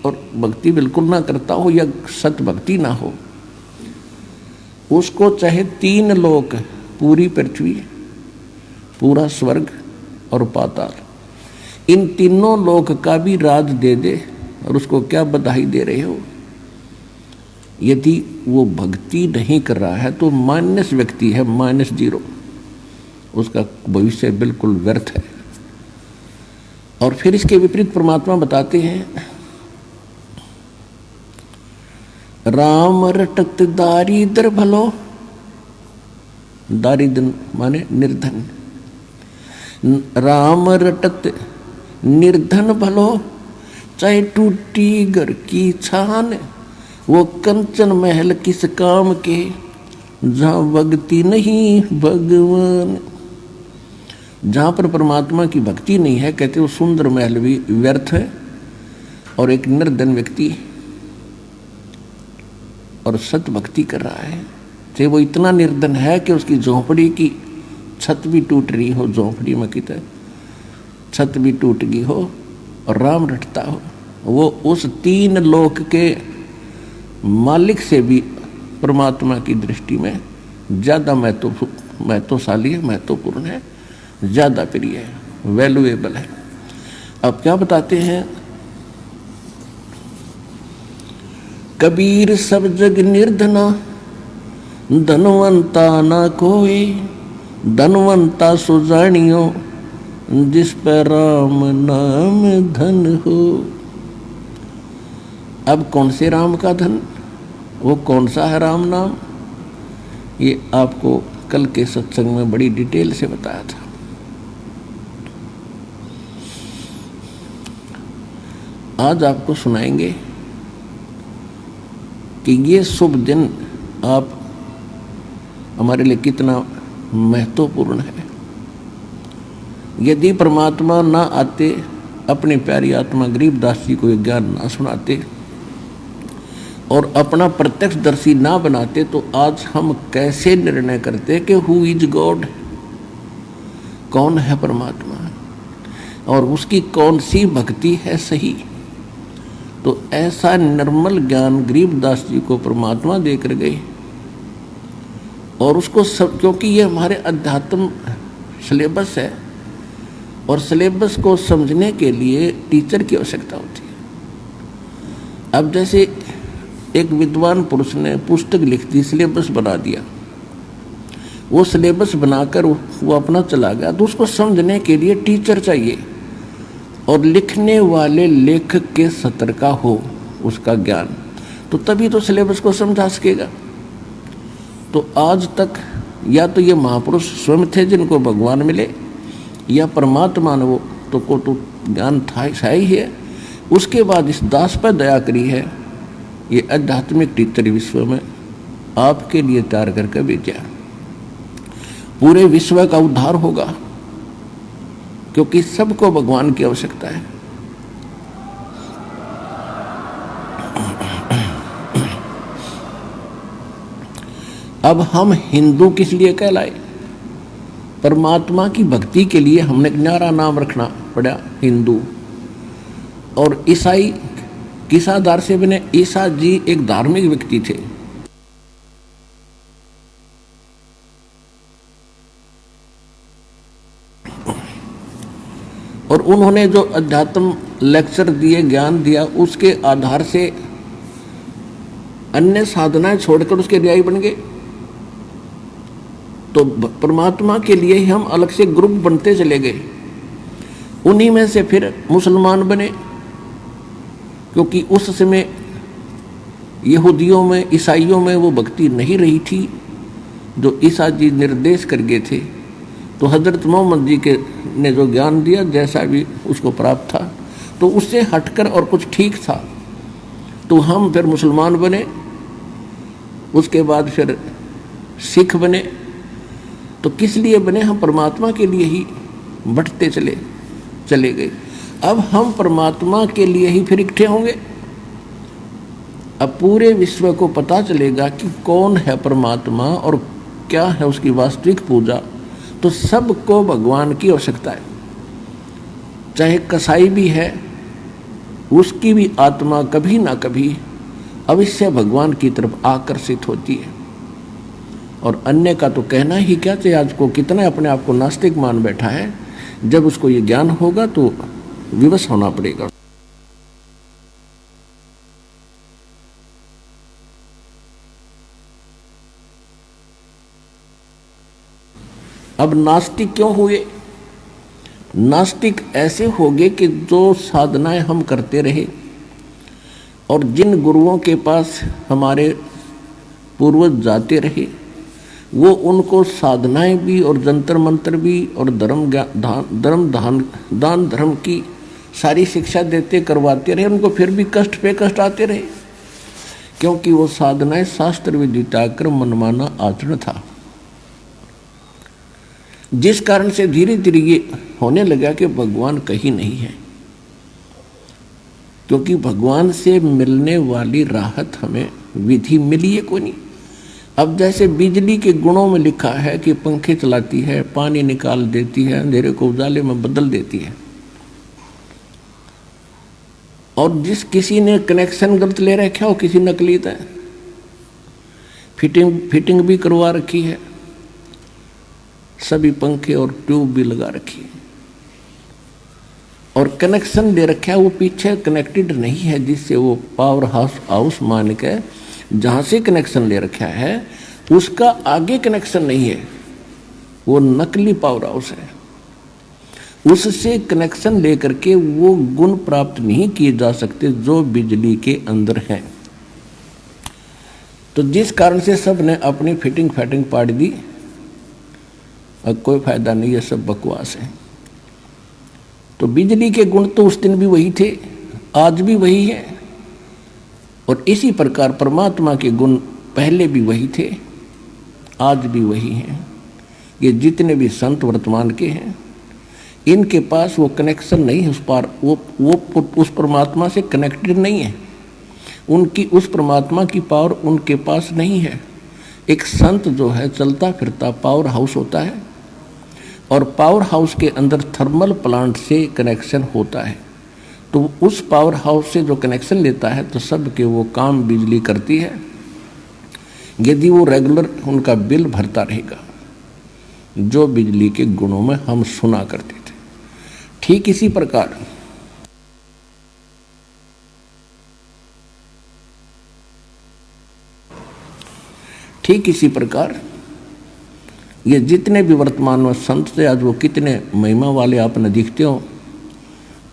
Speaker 1: और भक्ति बिल्कुल ना करता हो या सत्य भक्ति ना हो, उसको चाहे तीन लोक, पूरी पृथ्वी, पूरा स्वर्ग और पाताल, इन तीनों लोक का भी राज दे दे, और उसको क्या बधाई दे रहे हो। यदि वो भक्ति नहीं कर रहा है तो माइनस व्यक्ति है, -0, उसका भविष्य बिल्कुल व्यर्थ है। और फिर इसके विपरीत परमात्मा बताते हैं, राम रटत दारिद्र भलो, दारिद्र माने निर्धन, राम रटत निर्धन भलो, चाहे टूटी घर की छान, वो कंचन महल किस काम के, जहाँ भक्ति नहीं भगवान। जहाँ पर परमात्मा की भक्ति नहीं है, कहते वो सुंदर महल भी व्यर्थ है, और एक निर्धन व्यक्ति और सत भक्ति कर रहा है, चाहे वो इतना निर्धन है कि उसकी झोंपड़ी की छत भी टूट रही हो, झोंपड़ी में की छत भी टूट गई हो, और राम रटता हो, वो उस तीन लोक के मालिक से भी परमात्मा की दृष्टि में ज़्यादा महत्वशाली है, महत्वपूर्ण है, ज़्यादा प्रिय है, वैल्यूएबल है। अब क्या बताते हैं, कबीर सब जग निर्धना, धनवंता ना कोई, धनवंता सो जानियो, जिस पर राम नाम धन हो। अब कौन से राम का धन, वो कौन सा है राम नाम, ये आपको कल के सत्संग में बड़ी डिटेल से बताया था। आज आपको सुनाएंगे कि ये शुभ दिन आप हमारे लिए कितना महत्वपूर्ण है। यदि परमात्मा ना आते, अपनी प्यारी आत्मा गरीबदास जी को ये ज्ञान ना सुनाते और अपना प्रत्यक्षदर्शी ना बनाते, तो आज हम कैसे निर्णय करते कि हु इज गॉड, कौन है परमात्मा, और उसकी कौन सी भक्ति है सही। तो ऐसा निर्मल ज्ञान गरीबदास जी को परमात्मा देकर गए, और उसको सब, क्योंकि ये हमारे अध्यात्म सिलेबस है, और सिलेबस को समझने के लिए टीचर की आवश्यकता होती है। अब जैसे एक विद्वान पुरुष ने पुस्तक लिख दी, सिलेबस बना दिया, वो सिलेबस बनाकर वो अपना चला गया, तो उसको समझने के लिए टीचर चाहिए, और लिखने वाले लेखक के सत्र का हो उसका ज्ञान, तो तभी तो सिलेबस को समझा सकेगा। तो आज तक या तो ये महापुरुष स्वयं थे जिनको भगवान मिले, या परमात्मा ने वो तो ज्ञान था ही है। उसके बाद इस दास पर दया करी है, ये आध्यात्मिक टीचर विश्व में आपके लिए तैयार करके भेजा। पूरे विश्व का उद्धार होगा, क्योंकि सबको भगवान की आवश्यकता है। अब हम हिंदू किस लिए कहलाए? परमात्मा की भक्ति के लिए हमने न्यारा नाम रखना पड़ा हिंदू। और ईसाई किस आधार से बने? ईसा जी एक धार्मिक व्यक्ति थे, और उन्होंने जो अध्यात्म लेक्चर दिए, ज्ञान दिया, उसके आधार से अन्य साधनाएं छोड़कर उसके अनुयायी बन गए। तो परमात्मा के लिए ही हम अलग से ग्रुप बनते चले गए। उन्हीं में से फिर मुसलमान बने, क्योंकि उस समय यहूदियों में, ईसाइयों में वो भक्ति नहीं रही थी जो ईसा जी निर्देश कर गए थे। तो हजरत मोहम्मद जी के ने जो ज्ञान दिया, जैसा भी उसको प्राप्त था, तो उससे हटकर और कुछ ठीक था, तो हम फिर मुसलमान बने। उसके बाद फिर सिख बने। तो किस लिए बने? हम परमात्मा के लिए ही बढ़ते चले गए। अब हम परमात्मा के लिए ही फिर इकट्ठे होंगे। अब पूरे विश्व को पता चलेगा कि कौन है परमात्मा और क्या है उसकी वास्तविक पूजा। तो सबको भगवान की आवश्यकता है। चाहे कसाई भी है, उसकी भी आत्मा कभी ना कभी अवश्य भगवान की तरफ आकर्षित होती है। और अन्य का तो कहना ही क्या चाहिए। आज को कितना अपने आप को नास्तिक मान बैठा है। जब उसको ये ज्ञान होगा तो विवश होना पड़ेगा। अब नास्तिक क्यों हुए? नास्तिक ऐसे हो गए कि जो साधनाएं हम करते रहे और जिन गुरुओं के पास हमारे पूर्वज जाते रहे, वो उनको साधनाएं भी और जंतर मंत्र भी और दान धर्म की सारी शिक्षा देते करवाते रहे। उनको फिर भी कष्ट पे कष्ट आते रहे, क्योंकि वो साधनाएं शास्त्र विदिताकर मनमाना आचरण था। जिस कारण से धीरे धीरे ये होने लगा कि भगवान कहीं नहीं है, क्योंकि भगवान से मिलने वाली राहत हमें विधि मिली है कोई नहीं। अब जैसे बिजली के गुणों में लिखा है कि पंखे चलाती है, पानी निकाल देती है, अंधेरे को उजाले में बदल देती है, और जिस किसी ने कनेक्शन गलत ले रखा हो, किसी नकली है, फिटिंग भी करवा रखी है, सभी पंखे और ट्यूब भी लगा रखी है, और कनेक्शन दे रखा है वो पीछे कनेक्टेड नहीं है, जिससे वो पावर हाउस मान के जहाँ से कनेक्शन ले रखा है उसका आगे कनेक्शन नहीं है, वो नकली पावर हाउस है। उससे कनेक्शन लेकर के वो गुण प्राप्त नहीं किए जा सकते जो बिजली के अंदर हैं। तो जिस कारण से सब ने अपनी फिटिंग फैटिंग पाड़ दी। अब कोई फायदा नहीं है, सब बकवास है। तो बिजली के गुण तो उस दिन भी वही थे, आज भी वही है, और इसी प्रकार परमात्मा के गुण पहले भी वही थे, आज भी वही हैं। ये जितने भी संत वर्तमान के हैं, इनके पास वो कनेक्शन नहीं है, उस पार वो उस परमात्मा से कनेक्टेड नहीं है, उनकी उस परमात्मा की पावर उनके पास नहीं है। एक संत जो है चलता फिरता पावर हाउस होता है, और पावर हाउस के अंदर थर्मल प्लांट से कनेक्शन होता है। तो उस पावर हाउस से जो कनेक्शन लेता है तो सब के वो काम बिजली करती है, यदि वो रेगुलर उनका बिल भरता रहेगा, जो बिजली के गुणों में हम सुना करते थे। ठीक इसी प्रकार ये जितने भी वर्तमान में संत थे, आज वो कितने महिमा वाले आपने दिखते हो,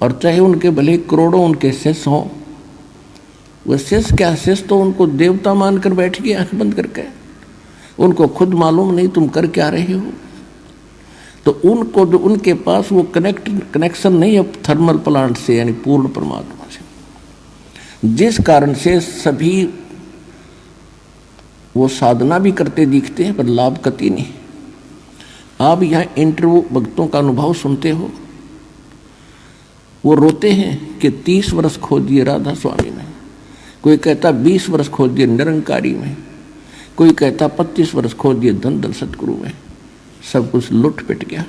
Speaker 1: और चाहे उनके भले करोड़ों उनके शिष्य हों, वो शिष्य क्या, शिष्य तो उनको देवता मानकर बैठ गए आंख बंद करके। उनको खुद मालूम नहीं तुम कर क्या रहे हो। तो उनको जो उनके पास वो कनेक्शन नहीं है थर्मल प्लांट से, यानी पूर्ण परमात्मा से, जिस कारण से सभी वो साधना भी करते दिखते हैं पर लाभ कति नहीं। आप यहाँ इंटरव्यू भक्तों का अनुभव सुनते हो, वो रोते हैं कि 30 वर्ष खो दिए राधा स्वामी में, कोई कहता 20 वर्ष खो दिए निरंकारी में, कोई कहता 25 वर्ष खो दिए धन धन सतगुरु में, सब कुछ लुट पिट गया।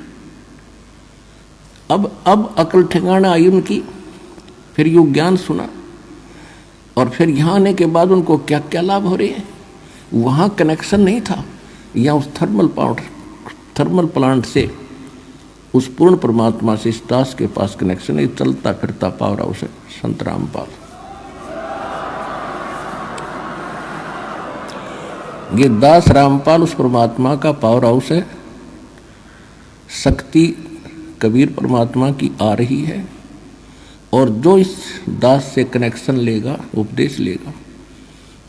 Speaker 1: अब अकल ठिकाना आई उनकी, फिर योग ज्ञान सुना और फिर यहाँ आने के बाद उनको क्या क्या लाभ हो रहे हैं। वहाँ कनेक्शन नहीं था, यहाँ उस थर्मल प्लांट से उस पूर्ण परमात्मा से इस दास के पास कनेक्शन है। चलता फिरता पावर हाउस है संत रामपाल। ये दास रामपाल उस परमात्मा का पावर हाउस है। शक्ति कबीर परमात्मा की आ रही है और जो इस दास से कनेक्शन लेगा, उपदेश लेगा,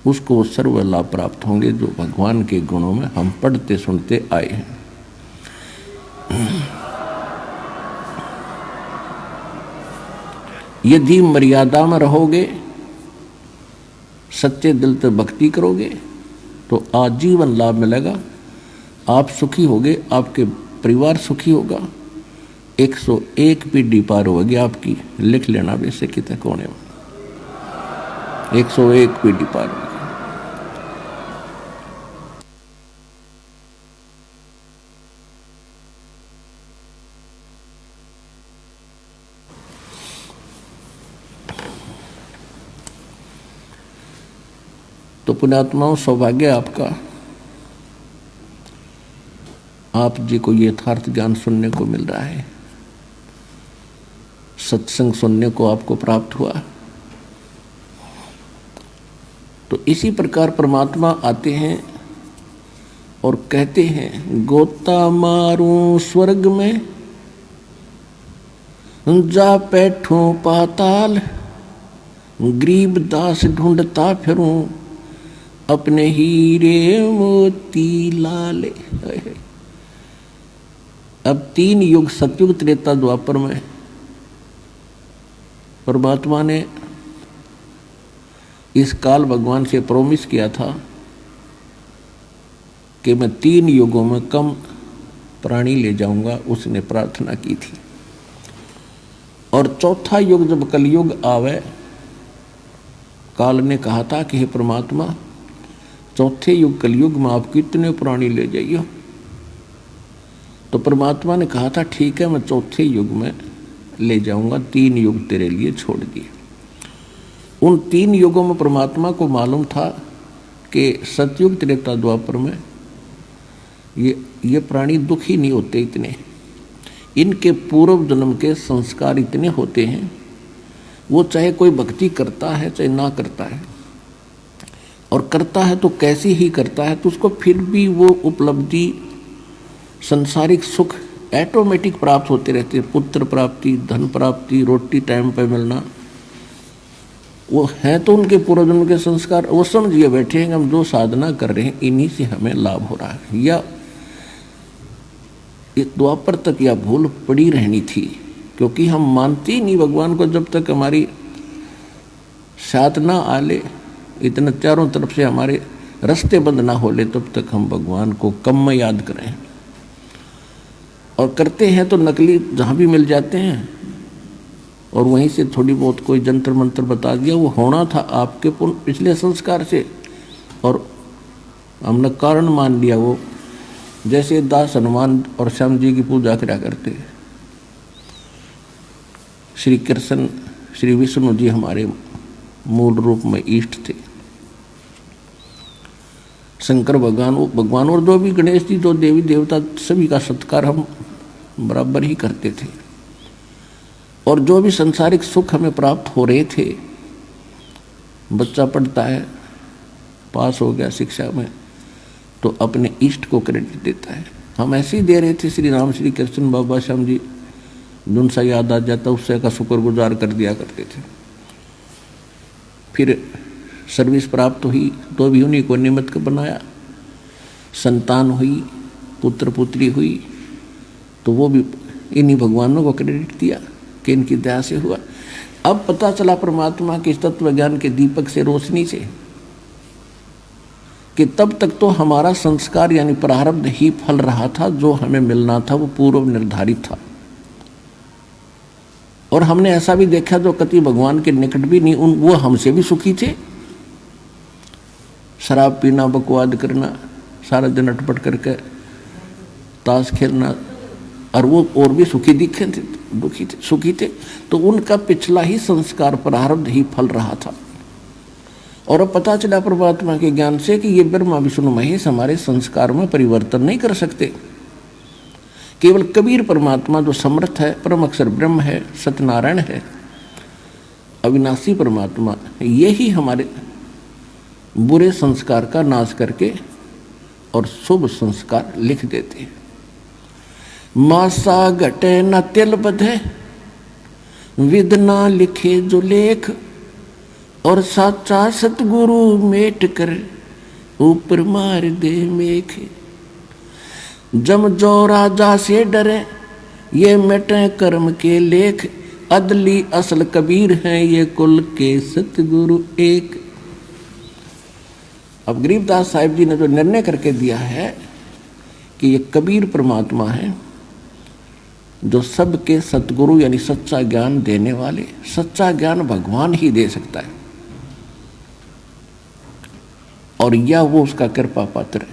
Speaker 1: उसको सर्व लाभ प्राप्त होंगे जो भगवान के गुणों में हम पढ़ते सुनते आए हैं। यदि मर्यादा में रहोगे, सच्चे दिल से भक्ति करोगे तो आजीवन लाभ मिलेगा। आप सुखी होगे, आपके परिवार सुखी होगा, 101 पीढ़ी पार होगी आपकी। लिख लेना वैसे कितने कोने में 101 पीढ़ी पार होगी। तो पुण्यात्माओं, सौभाग्य आपका, आप जी को यथार्थ ज्ञान सुनने को मिल रहा है, सत्संग सुनने को आपको प्राप्त हुआ। तो इसी प्रकार परमात्मा आते हैं और कहते हैं, गोता मारूं स्वर्ग में जा बैठूं पाताल, गरीब दास ढूंढता फिरूं अपने हीरे मोती लाले। अब 3 युग, सतयुग, त्रेता, द्वापर में परमात्मा ने इस काल भगवान से प्रॉमिस किया था कि मैं 3 युगों में कम प्राणी ले जाऊंगा। उसने प्रार्थना की थी। और चौथा युग जब कलयुग आवे, काल ने कहा था कि हे परमात्मा, चौथे युग कलयुग में आप कितने प्राणी ले जाइए। तो परमात्मा ने कहा था ठीक है, मैं चौथे युग में ले जाऊंगा, 3 युग तेरे लिए छोड़ दिए। उन 3 युगों में परमात्मा को मालूम था कि सतयुग, त्रेता, द्वापर में ये प्राणी दुखी नहीं होते इतने, इनके पूर्व जन्म के संस्कार इतने होते हैं, वो चाहे कोई भक्ति करता है चाहे ना करता है, और करता है तो कैसी ही करता है, तो उसको फिर भी वो उपलब्धि, संसारिक सुख ऑटोमेटिक प्राप्त होते रहते हैं। पुत्र प्राप्ति, धन प्राप्ति, रोटी टाइम पे मिलना, वो है तो उनके पूर्वजन्म के संस्कार। वो समझिए बैठे हैं हम जो साधना कर रहे हैं इन्हीं से हमें लाभ हो रहा है। या द्वापर तक यह भूल पड़ी रहनी थी, क्योंकि हम मानते ही नहीं भगवान को। जब तक हमारी साधना आले, इतना चारों तरफ से हमारे रास्ते बंद ना हो ले, तब तक हम भगवान को कम में याद करें। और करते हैं तो नकली जहाँ भी मिल जाते हैं, और वहीं से थोड़ी बहुत कोई जंतर मंत्र बता दिया, वो होना था आपके पिछले संस्कार से, और हमने कारण मान लिया। वो जैसे दास हनुमान और श्याम जी की पूजा करा करते, श्री कृष्ण, श्री विष्णु जी हमारे मूल रूप में इष्ट थे, शंकर भगवान और जो भी गणेश जी, जो देवी देवता, सभी का सत्कार हम बराबर ही करते थे। और जो भी संसारिक सुख हमें प्राप्त हो रहे थे, बच्चा पढ़ता है, पास हो गया शिक्षा में, तो अपने इष्ट को क्रेडिट देता है। हम ऐसे ही दे रहे थे, श्री राम, श्री कृष्ण, बाबा श्याम जी, जिन सा याद आ जाता उससे का शुक्रगुजार कर दिया करते थे। फिर सर्विस प्राप्त हुई तो भी उन्हीं को निमित्त बनाया। संतान हुई, पुत्र पुत्री हुई, तो वो भी इन्हीं भगवानों को क्रेडिट दिया कि इनकी दया से हुआ। अब पता चला परमात्मा के तत्व ज्ञान के दीपक से, रोशनी से, कि तब तक तो हमारा संस्कार यानी प्रारब्ध ही फल रहा था, जो हमें मिलना था वो पूर्व निर्धारित था। और हमने ऐसा भी देखा जो कति भगवान के निकट भी नहीं, वो हमसे भी सुखी थे। शराब पीना, बकवाद करना, सारा दिन अटपट करके ताश खेलना, और वो और भी सुखी दिखे थे, दुखी थे, सुखी थे। तो उनका पिछला ही संस्कार प्रारब्ध ही फल रहा था। और अब पता चला परमात्मा के ज्ञान से कि ये ब्रह्मा विष्णु महेश हमारे संस्कार में परिवर्तन नहीं कर सकते। केवल कबीर परमात्मा जो समर्थ है, परम अक्षर ब्रह्म है, सत्यनारायण है, अविनाशी परमात्मा, यही हमारे बुरे संस्कार का नाश करके और शुभ संस्कार लिख देते हैं। मासा घटे न तिल बधे, विद ना लिखे जो लेख, और साचा सतगुरु मेट कर ऊपर मार दे मेख। जम जो राजा से डरे ये मिटे कर्म के लेख, अदली असल कबीर हैं ये कुल के सतगुरु एक। अब गरीबदास साहिब जी ने जो निर्णय करके दिया है कि ये कबीर परमात्मा है जो सबके सतगुरु यानी सच्चा ज्ञान देने वाले। सच्चा ज्ञान भगवान ही दे सकता है, और या वो उसका कृपा पात्र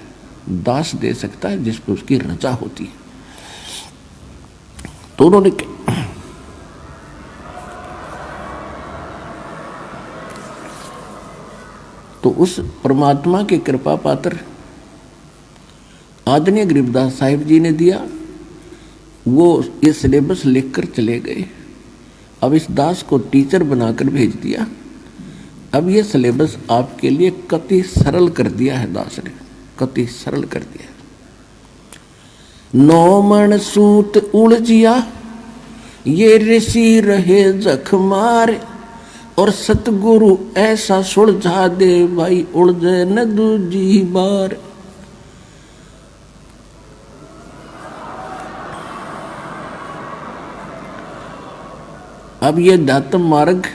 Speaker 1: दास दे सकता है जिस पर उसकी रजा होती है। तो उन्होंने तो उस परमात्मा के कृपा पात्र आदरणीय गरीबदास साहिब जी ने दिया। वो ये सिलेबस लिखकर चले गए। अब इस दास को टीचर बनाकर भेज दिया। अब ये सिलेबस आपके लिए कति सरल कर दिया है दास ने, कति सरल कर दिया। 9 मन सूत उलझिया ये ऋषि रहे जख मार, और सतगुरु ऐसा सुलझा दे भाई उलझे न दूजी बार। अब ये दातम मार्ग,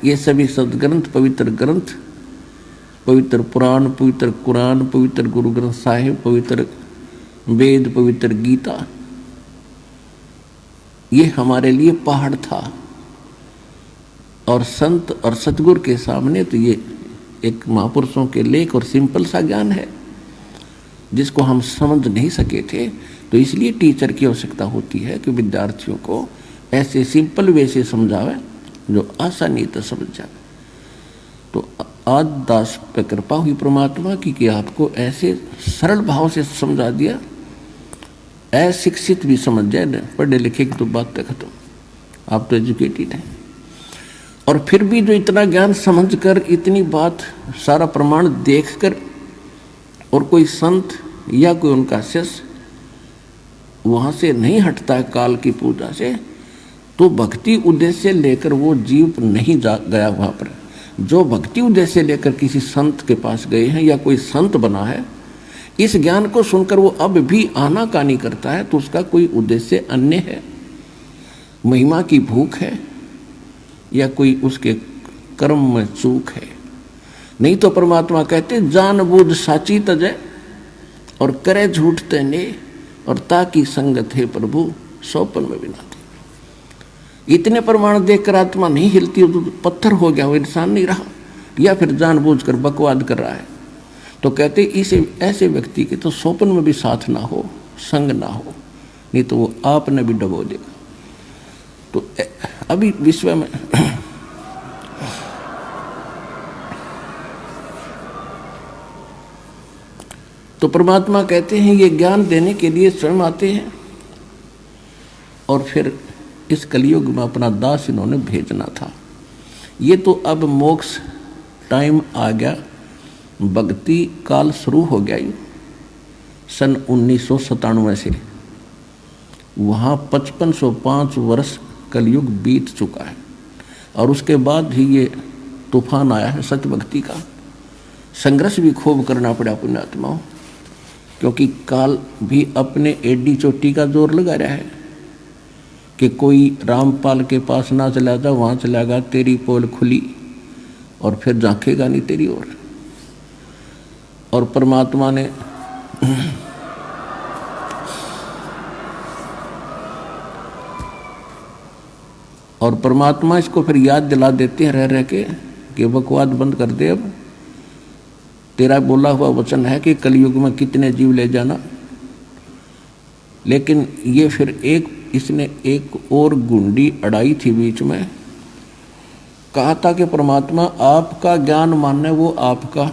Speaker 1: ये सभी सदग्रंथ, पवित्र ग्रंथ, पवित्र पुराण, पवित्र कुरान, पवित्र गुरु ग्रंथ साहिब, पवित्र वेद, पवित्र गीता, ये हमारे लिए पहाड़ था। और संत और सतगुरु के सामने तो ये एक महापुरुषों के लेख और सिंपल सा ज्ञान है जिसको हम समझ नहीं सके थे। तो इसलिए टीचर की आवश्यकता होती है कि विद्यार्थियों को ऐसे सिंपल वे से समझावे जो आसानी तो समझ जाए। तो आज दास पे कृपा हुई परमात्मा की कि आपको ऐसे सरल भाव से समझा दिया, अशिक्षित भी समझ जाए ना, पढ़े लिखे की तो बात तक खत्म, आप तो एजुकेटेड हैं। और फिर भी जो इतना ज्ञान समझकर, इतनी बात, सारा प्रमाण देखकर, और कोई संत या कोई उनका शिष्य वहाँ से नहीं हटता है काल की पूजा से, तो भक्ति उद्देश्य लेकर वो जीव नहीं गया वहाँ पर। जो भक्ति उद्देश्य लेकर किसी संत के पास गए हैं या कोई संत बना है, इस ज्ञान को सुनकर वो अब भी आनाकानी करता है, तो उसका कोई उद्देश्य अन्य है, महिमा की भूख है, या कोई उसके कर्म में चूक है। नहीं तो परमात्मा कहते जानबूझ साची तजय और करे झूठ तेने, और ताकि संगत है प्रभु सौपन में बिना। इतने प्रमाण देखकर आत्मा नहीं हिलती तो पत्थर हो गया, वो इंसान नहीं रहा, या फिर जानबूझकर बकवाद कर रहा है। तो कहते इसे ऐसे व्यक्ति के तो सौपन में भी साथ ना हो, संग ना हो, नहीं तो वो आपने भी डबो देगा। तो अभी विश्व में तो परमात्मा कहते हैं ये ज्ञान देने के लिए स्वयं आते हैं, और फिर इस कलयुग में अपना दास इन्होंने भेजना था। ये तो अब मोक्ष टाइम आ गया, भक्ति काल शुरू हो गया। सन 1997 से वहाँ 5505 वर्ष कलयुग बीत चुका है, और उसके बाद ही ये तूफान आया है सत्य भक्ति का। संघर्ष भी खूब करना पड़ा पुण्यात्माओं, क्योंकि काल भी अपने एडी चोटी का जोर लगा रहा है कि कोई रामपाल के पास ना चला जा, वहाँ चलागा तेरी पोल खुली और फिर झांकेगा नहीं तेरी ओर। और परमात्मा ने और परमात्मा इसको फिर याद दिला देते हैं रह रह के कि बकवाद बंद कर दे, अब तेरा बोला हुआ वचन है कि कलयुग में कितने जीव ले जाना। लेकिन ये फिर इसने एक और गुंडी अड़ाई थी बीच में, कहा था कि परमात्मा आपका ज्ञान मानना वो आपका,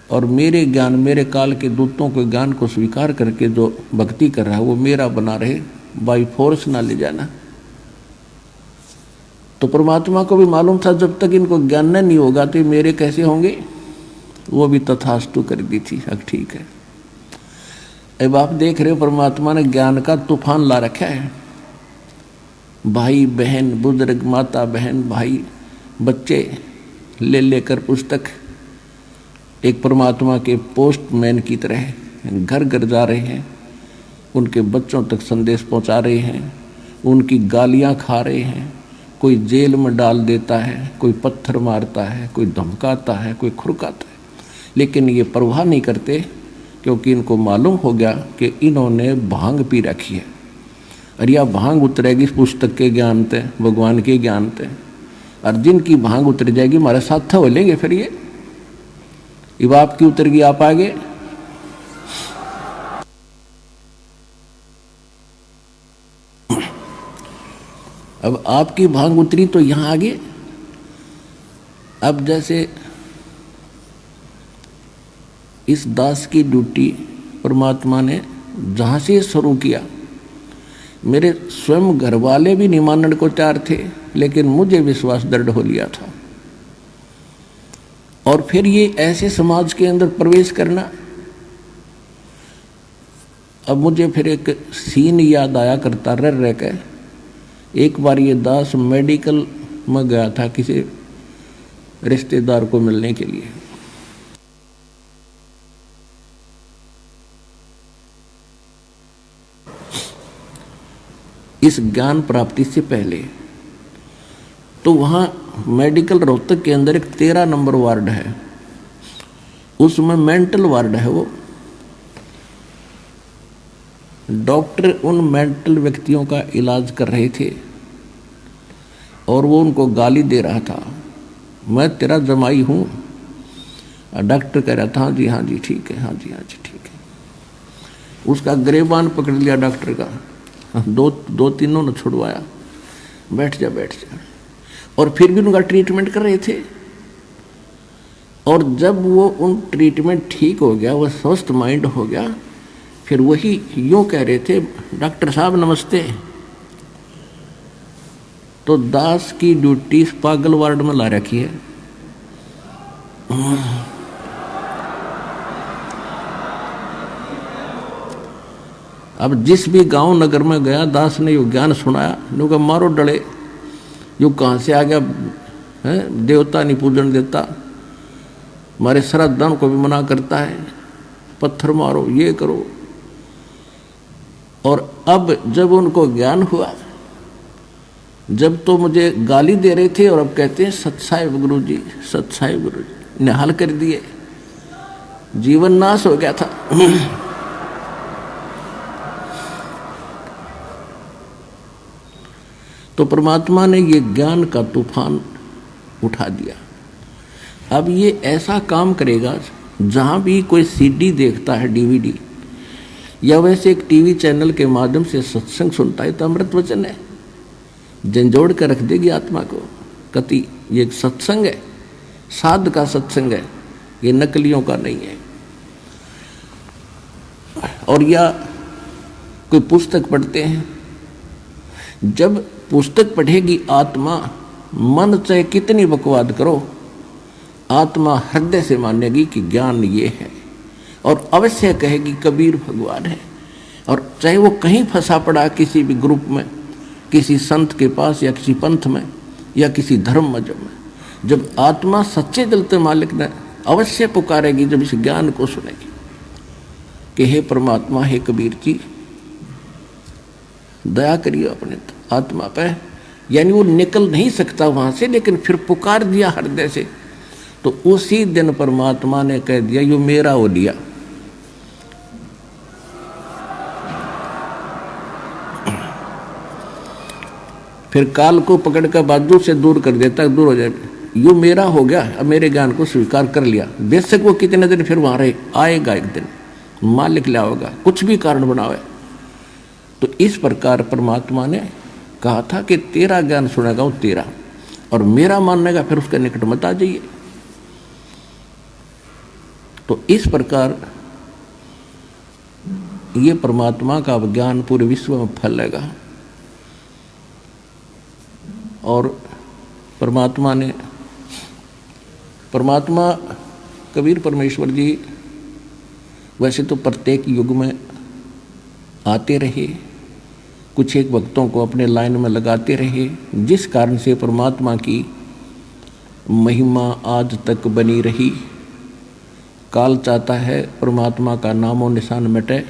Speaker 1: और मेरे ज्ञान मेरे काल के दूतों के ज्ञान को स्वीकार करके जो भक्ति कर रहा है वो मेरा बना रहे, बाई फोर्स ना ले जाना। तो परमात्मा को भी मालूम था जब तक इनको ज्ञान नहीं होगा तो मेरे कैसे होंगे, वो भी तथास्तु कर दी थी। अब ठीक है, अब आप देख रहे हो परमात्मा ने ज्ञान का तूफान ला रखा है। भाई बहन, बुजुर्ग, माता बहन, भाई बच्चे ले लेकर पुस्तक एक परमात्मा के पोस्टमैन की तरह घर घर जा रहे हैं, उनके बच्चों तक संदेश पहुंचा रहे हैं, उनकी गालियां खा रहे हैं। कोई जेल में डाल देता है, कोई पत्थर मारता है, कोई धमकाता है, कोई खुरकाता है, लेकिन ये परवाह नहीं करते क्योंकि इनको मालूम हो गया कि इन्होंने भांग पी रखी है। अरे यह भांग उतरेगी पुस्तक के ज्ञान से, भगवान के ज्ञान से, और जिनकी भांग उतर जाएगी हमारे साथ हो लेंगे। फिर ये आपकी उतर गई, आप आगे। अब आपकी भांग उतरी तो यहां आगे। अब जैसे इस दास की ड्यूटी परमात्मा ने जहां से शुरू किया, मेरे स्वयं घर वाले भी नहीं मानने को तैयार थे, लेकिन मुझे विश्वास दृढ़ हो लिया था। और फिर ये ऐसे समाज के अंदर प्रवेश करना, अब मुझे फिर एक सीन याद आया करता रह के। एक बार ये दास मेडिकल में गया था किसी रिश्तेदार को मिलने के लिए। इस ज्ञान प्राप्ति से पहले तो वहाँ मेडिकल रोहतक के अंदर एक 13 नंबर वार्ड है, उसमें मेंटल वार्ड है। वो डॉक्टर उन मेंटल व्यक्तियों का इलाज कर रहे थे और वो उनको गाली दे रहा था, मैं तेरा जमाई हूँ। डॉक्टर कह रहा था हाँ जी ठीक है, हाँ जी ठीक है। उसका गिरेबान पकड़ लिया डॉक्टर का, दो तीनों ने छुड़वाया, बैठ जा। और फिर भी उनका ट्रीटमेंट कर रहे थे। और जब वो उन ट्रीटमेंट ठीक हो गया, वो स्वस्थ माइंड हो गया, फिर वही यूँ कह रहे थे, डॉक्टर साहब नमस्ते। तो दास की ड्यूटी इस पागल वार्ड में ला रखी है। अब जिस भी गांव नगर में गया, दास ने यो ज्ञान सुनाया, नुका मारो डले, यो कहाँ से आ गया है, देवता नहीं पूजन देता, हमारे श्राद्धान को भी मना करता है, पत्थर मारो, ये करो। और अब जब उनको ज्ञान हुआ, जब तो मुझे गाली दे रहे थे और अब कहते हैं सत्साहिब गुरुजी, सत्साहिब गुरुजी, निहाल कर दिए, जीवन नाश हो गया था। तो परमात्मा ने ये ज्ञान का तूफान उठा दिया। अब ये ऐसा काम करेगा, जहाँ भी कोई सीडी देखता है, डीवीडी, या वैसे एक टीवी चैनल के माध्यम से सत्संग सुनता है, तो अमृत वचन है, झंझोड़ कर रख देगी आत्मा को। कति ये एक सत्संग है, साध का सत्संग है, ये नकलियों का नहीं है। और या कोई पुस्तक पढ़ते हैं, जब पुस्तक पढ़ेगी आत्मा, मन चाहे कितनी बकवाद करो, आत्मा हृदय से मानेगी कि ज्ञान ये है, और अवश्य कहेगी कबीर भगवान है। और चाहे वो कहीं फंसा पड़ा किसी भी ग्रुप में, किसी संत के पास, या किसी पंथ में, या किसी धर्म मजहब में, जब आत्मा सच्चे दिल से मालिक ने अवश्य पुकारेगी, जब इस ज्ञान को सुनेगी। कि हे परमात्मा, हे कबीर जी, दया करिए अपने आत्मा पे। यानी वो निकल नहीं सकता वहां से, लेकिन फिर पुकार दिया हृदय से, तो उसी दिन परमात्मा ने कह दिया यो मेरा हो लिया। फिर काल को पकड़ कर बाजू से दूर कर देता, दूर हो जाए, यो मेरा हो गया, अब मेरे ज्ञान को स्वीकार कर लिया। बेशक वो कितने दिन फिर वहां रहे, आएगा एक दिन, मालिक लिया होगा, कुछ भी कारण बनावे। तो इस प्रकार परमात्मा ने कहा था कि तेरा ज्ञान सुनेगा वो तेरा, और मेरा मानने का फिर उसके निकट मत आ जाइए। तो इस प्रकार ये परमात्मा का ज्ञान पूरे विश्व में फैलेगा। और परमात्मा कबीर परमेश्वर जी वैसे तो प्रत्येक युग में आते रहे, कुछ एक भक्तों को अपने लाइन में लगाते रहे, जिस कारण से परमात्मा की महिमा आज तक बनी रही। काल चाहता है परमात्मा का नामो निशान मिटे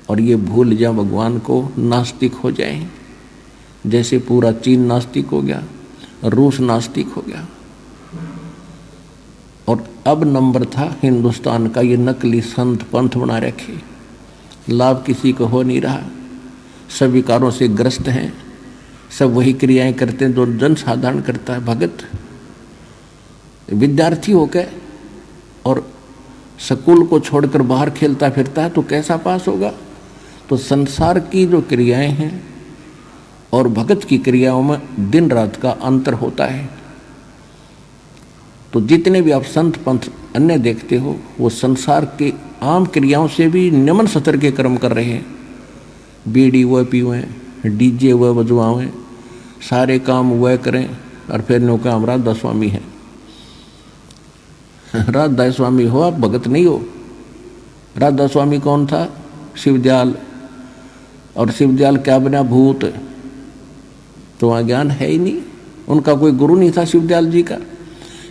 Speaker 1: और ये भूल जाए भगवान को, नास्तिक हो जाए। जैसे पूरा चीन नास्तिक हो गया, रूस नास्तिक हो गया, और अब नंबर था हिंदुस्तान का ये नकली संत पंथ बना रखे। लाभ किसी को हो नहीं रहा, सब विकारों से ग्रस्त हैं, सब वही क्रियाएं करते हैं जो जन साधारण करता है। भगत विद्यार्थी होकर और स्कूल को छोड़कर बाहर खेलता फिरता है तो कैसा पास होगा। तो संसार की जो क्रियाएं हैं और भगत की क्रियाओं में दिन रात का अंतर होता है। तो जितने भी आप संत पंथ अन्य देखते हो, वो संसार के आम क्रियाओं से भी निम्न स्तर के कर्म कर रहे हैं। बीड़ी वह पीवें, डीजे वह बजवाएं, सारे काम वह करें, और फिर नो काम राधा स्वामी है। राधा स्वामी हो आप, भगत नहीं हो। राधा स्वामी कौन था? शिवदयाल। और शिवदयाल क्या बना? भूत। तो वहाँ ज्ञान है ही नहीं, उनका कोई गुरु नहीं था शिवदयाल जी का।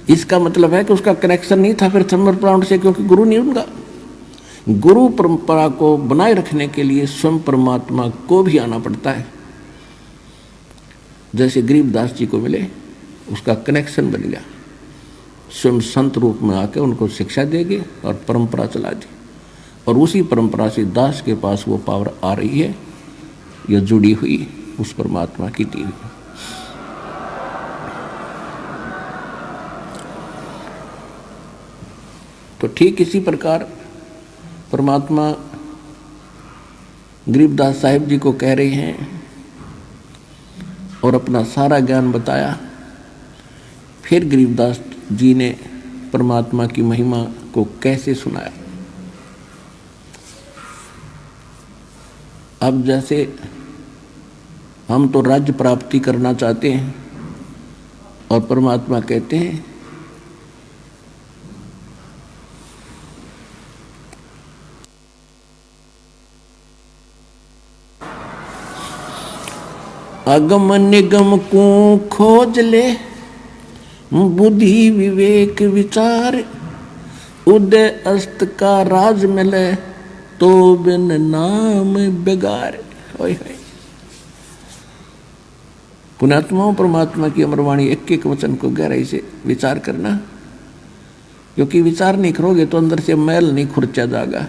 Speaker 1: इसका मतलब है कि उसका कनेक्शन नहीं था फिर धर्मप्राण से, क्योंकि गुरु नहीं उनका। गुरु परंपरा को बनाए रखने के लिए स्वयं परमात्मा को भी आना पड़ता है। जैसे गरीबदास जी को मिले, उसका कनेक्शन बन गया, स्वयं संत रूप में आके उनको शिक्षा देगी और परंपरा चला दी, और उसी परंपरा से दास के पास वो पावर आ रही है, यह जुड़ी हुई उस परमात्मा की दी हुई। तो ठीक इसी प्रकार परमात्मा गरीबदास साहिब जी को कह रहे हैं और अपना सारा ज्ञान बताया। फिर गरीबदास जी ने परमात्मा की महिमा को कैसे सुनाया। अब जैसे हम तो राज्य प्राप्ति करना चाहते हैं और परमात्मा कहते हैं अगम निगम को खोज ले, बुद्धि विवेक विचार, उदय अस्त का राज मिले, तो बिन नाम बेगार। पुण्यात्माओं, परमात्मा की अमरवाणी एक एक वचन को गहराई से विचार करना, क्योंकि विचार नहीं करोगे तो अंदर से मैल नहीं खुरचा जाएगा।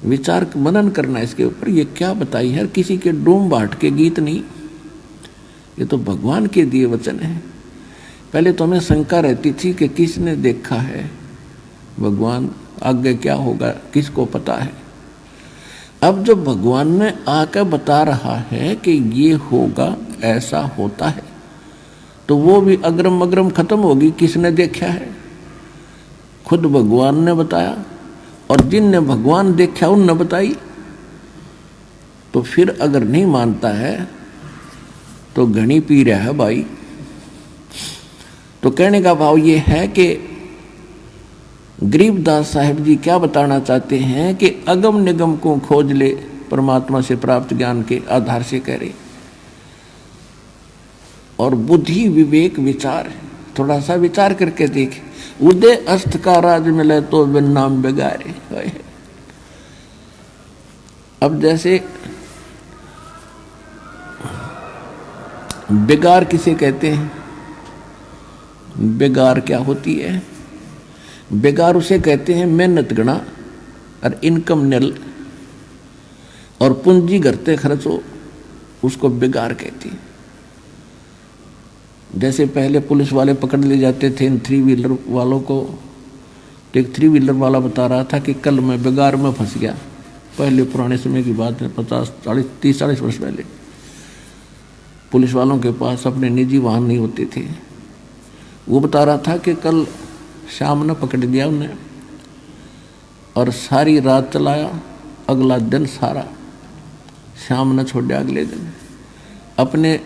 Speaker 1: विचार मनन करना इसके ऊपर, ये क्या बताई है, किसी के डूम बाट के गीत नहीं, ये तो भगवान के दिए वचन है। पहले तो हमें शंका रहती थी कि किसने देखा है भगवान, आगे क्या होगा किसको पता है। अब जब भगवान ने आकर बता रहा है कि ये होगा, ऐसा होता है, तो वो भी अग्रम अग्रम खत्म होगी। किसने देखा है? खुद भगवान ने बताया, और जिनने भगवान देखा उनने बताई। तो फिर अगर नहीं मानता है तो घनी पी रहा है भाई। तो कहने का भाव ये है कि गरीबदास साहिब जी क्या बताना चाहते हैं कि अगम निगम को खोज ले, परमात्मा से प्राप्त ज्ञान के आधार से कह रहे, और बुद्धि विवेक विचार, थोड़ा सा विचार करके देख, उदय अस्त का राज मिले तो बिन नाम बेगारे। अब जैसे बेगार किसे कहते हैं? बेगार क्या होती है? बेगार उसे कहते हैं मेहनत गणा और इनकम निल और पूंजी घरते खर्च हो, उसको बेगार कहती है। जैसे पहले पुलिस वाले पकड़ ले जाते थे इन 3 व्हीलर वालों को, तो एक 3 व्हीलर वाला बता रहा था कि कल मैं बेगार में फंस गया। पहले पुराने समय की बात है, 30-40 वर्ष पहले। पुलिस वालों के पास अपने निजी वाहन नहीं होते थे। वो बता रहा था कि कल शाम ने पकड़ दिया उन्हें और सारी रात चलाया, अगला दिन सारा, शाम ने छोड़ दिया। अगले दिन अपने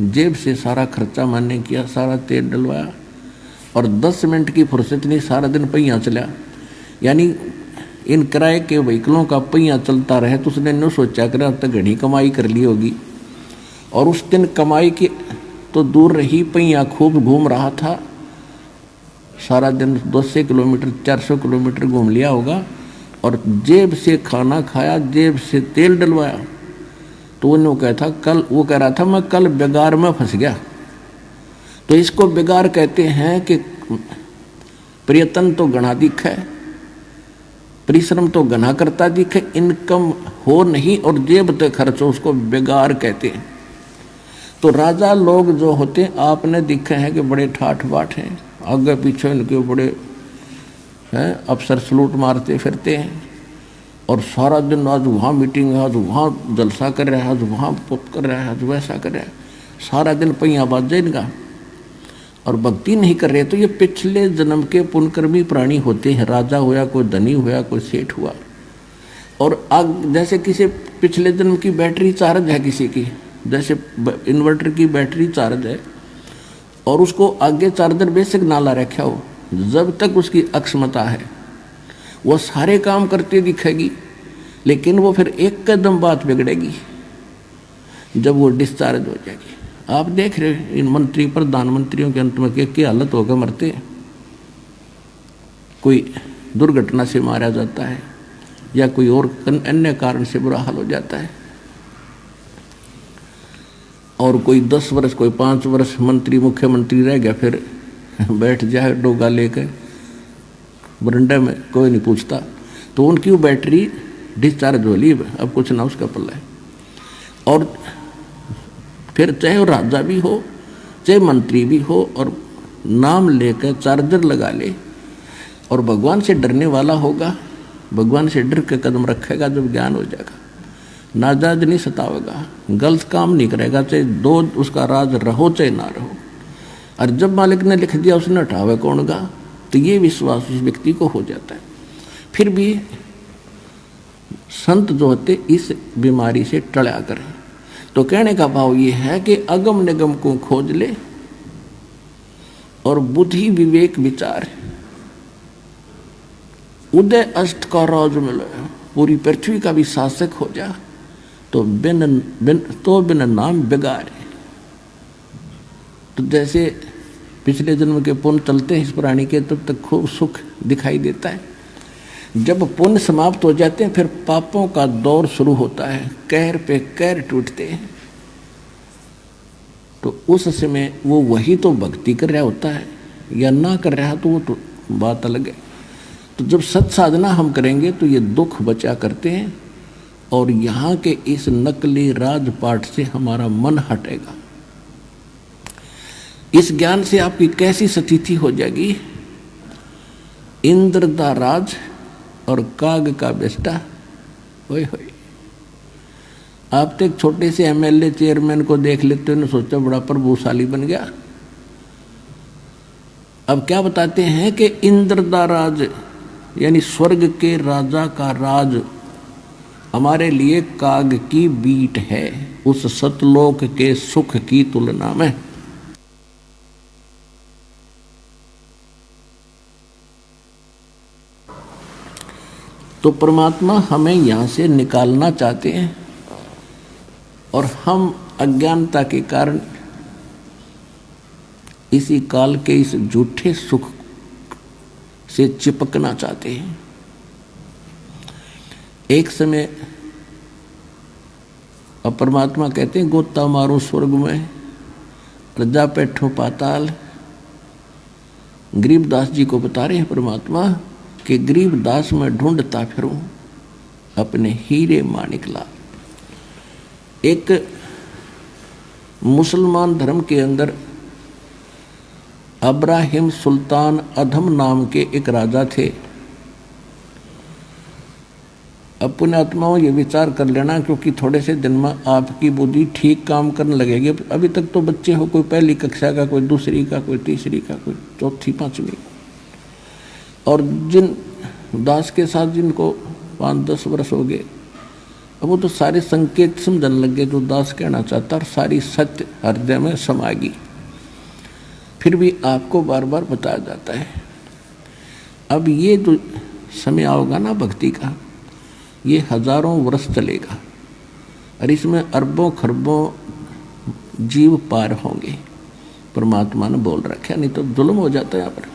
Speaker 1: जेब से सारा खर्चा मैंने किया, सारा तेल डलवाया और 10 मिनट की फुर्सत नहीं, सारा दिन पहिया चला। यानी इन किराए के व्हीकलों का पहिया चलता रहे तो उसने न सोचा कर अब तक घनी कमाई कर ली होगी। और उस दिन कमाई की तो दूर रही, पहिया खूब घूम रहा था। सारा दिन 200 किलोमीटर 400 किलोमीटर घूम लिया होगा और जेब से खाना खाया, जेब से तेल डलवाया। तो वो कह रहा था मैं कल बेगार में फंस गया। तो इसको बेगार कहते हैं कि प्रयत्न तो गणा दिखे, परिश्रम तो गणा करता दिखे, इनकम हो नहीं और जेब तक खर्च हो, उसको बेगार कहते हैं। तो राजा लोग जो होते हैं आपने दिखे हैं कि बड़े ठाठ बाट हैं, आगे पीछे इनके बड़े हैं अफसर सलूट मारते फिरते हैं और सारा दिन आज वहाँ मीटिंग है, आज वहाँ जलसा कर रहा है, आज वहाँ पुत कर रहा है, आज वैसा कर रहा है, सारा दिन पहिया बाज जाए इनका और भक्ति नहीं कर रहे। तो ये पिछले जन्म के पुण्यकर्मी प्राणी होते हैं। राजा हुआ, कोई धनी हुआ, कोई सेठ हुआ। और आग जैसे किसी पिछले जन्म की बैटरी चार्ज है, किसी की जैसे इन्वर्टर की बैटरी चार्ज है और उसको आगे चार्जर बेशक ना ला रखा हो, जब तक उसकी अक्षमता है वो सारे काम करते दिखेगी, लेकिन वो फिर एक कदम बात बिगड़ेगी जब वो डिस्चार्ज हो जाएगी। आप देख रहे हैं इन मंत्री प्रधानमंत्रियों के अंत में क्या हालत होकर मरते हैं। कोई दुर्घटना से मारा जाता है या कोई और अन्य कारण से बुरा हाल हो जाता है। और कोई 10 वर्ष कोई 5 वर्ष मंत्री मुख्यमंत्री रह गया, फिर बैठ जाए डोगा लेकर बरंडे में, कोई नहीं पूछता। तो उनकी वो बैटरी डिस्चार्ज हो ली, अब कुछ ना उसका पल्ला है। और फिर चाहे वो राजा भी हो चाहे मंत्री भी हो और नाम लेकर चार्जर लगा ले और भगवान से डरने वाला होगा, भगवान से डर के कदम रखेगा, जब ज्ञान हो जाएगा नाजायज नहीं सतावेगा, गलत काम नहीं करेगा, चाहे दो उसका राज रहो चाहे ना रहो। और जब मालिक ने लिख दिया उसने हटावे कौन गा, तो ये विश्वास उस व्यक्ति को हो जाता है। फिर भी संत जो होते इस बीमारी से टळा करें। तो कहने का भाव ये है कि अगम निगम को खोज ले और बुद्धि विवेक विचार, उदय अष्ट का राज मिले, पूरी पृथ्वी का भी शासक हो जा, तो बिन नाम बेगार। तो जैसे पिछले जन्म के पुण्य चलते हैं इस प्राणी के, तब तक खूब सुख दिखाई देता है। जब पुण्य समाप्त हो जाते हैं फिर पापों का दौर शुरू होता है, कहर पे कहर टूटते हैं। तो उस समय वो वही तो भक्ति कर रहा होता है या ना कर रहा तो वो तो बात अलग है। तो जब सत साधना हम करेंगे तो ये दुख बचा करते हैं और यहाँ के इस नकली राजपाट से हमारा मन हटेगा। इस ज्ञान से आपकी कैसी स्थिति हो जाएगी, इंद्र दा राज और काग का बेस्टा। ओए होए, आप तो एक छोटे से एमएलए चेयरमैन को देख लेते हो, सोचा बड़ा प्रभुशाली बन गया। अब क्या बताते हैं कि इंद्र दा राज यानी स्वर्ग के राजा का राज हमारे लिए काग की बीट है, उस सतलोक के सुख की तुलना में। तो परमात्मा हमें यहाँ से निकालना चाहते हैं और हम अज्ञानता के कारण इसी काल के इस झूठे सुख से चिपकना चाहते हैं। एक समय अब परमात्मा कहते हैं गोता मारो स्वर्ग में, रजा बैठो पाताल। गरीबदास जी को बता रहे हैं परमात्मा कि गरीबदास में ढूंढता फिरूं अपने हीरे माणिक लाल। एक मुसलमान धर्म के अंदर अब्राहिम सुल्तान अधम नाम के एक राजा थे। अब पुण्यात्माओं ये विचार कर लेना, क्योंकि थोड़े से दिन में आपकी बुद्धि ठीक काम करने लगेगी। अभी तक तो बच्चे हो, कोई पहली कक्षा का, कोई दूसरी का, कोई तीसरी का, कोई चौथी पांचवी। और जिन दास के साथ जिनको 5-10 वर्ष हो गए, अब वो तो सारे संकेत समझने लग गए जो दास कहना चाहता, और सारी सत्य हृदय में समा गई। फिर भी आपको बार बार बताया जाता है। अब ये जो समय आओगा ना भक्ति का, ये हजारों वर्ष चलेगा और इसमें अरबों खरबों जीव पार होंगे। परमात्मा ने बोल रखा, नहीं तो जुल्म हो जाता है यहाँ पर।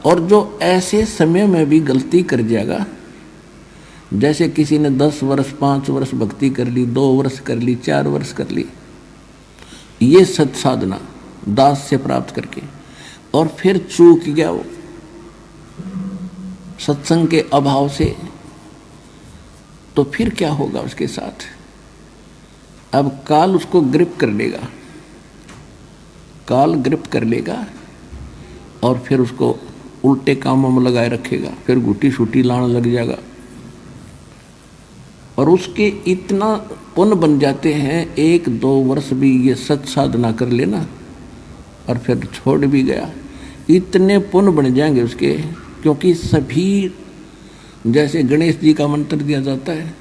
Speaker 1: और जो ऐसे समय में भी गलती कर जाएगा, जैसे किसी ने 10 वर्ष 5 वर्ष भक्ति कर ली, 2 वर्ष कर ली, 4 वर्ष कर ली, ये सत साधना दास से प्राप्त करके, और फिर चूक गया वो सत्संग के अभाव से, तो फिर क्या होगा उसके साथ? अब काल उसको ग्रिप कर लेगा, काल ग्रिप कर लेगा और फिर उसको उल्टे कामों में लगाए रखेगा, फिर गुटी शूटी लाने लग जाएगा। और उसके इतना पुण्य बन जाते हैं, 1-2 वर्ष भी ये सत साधना कर लेना और फिर छोड़ भी गया, इतने पुण्य बन जाएंगे उसके। क्योंकि सभी, जैसे गणेश जी का मंत्र दिया जाता है,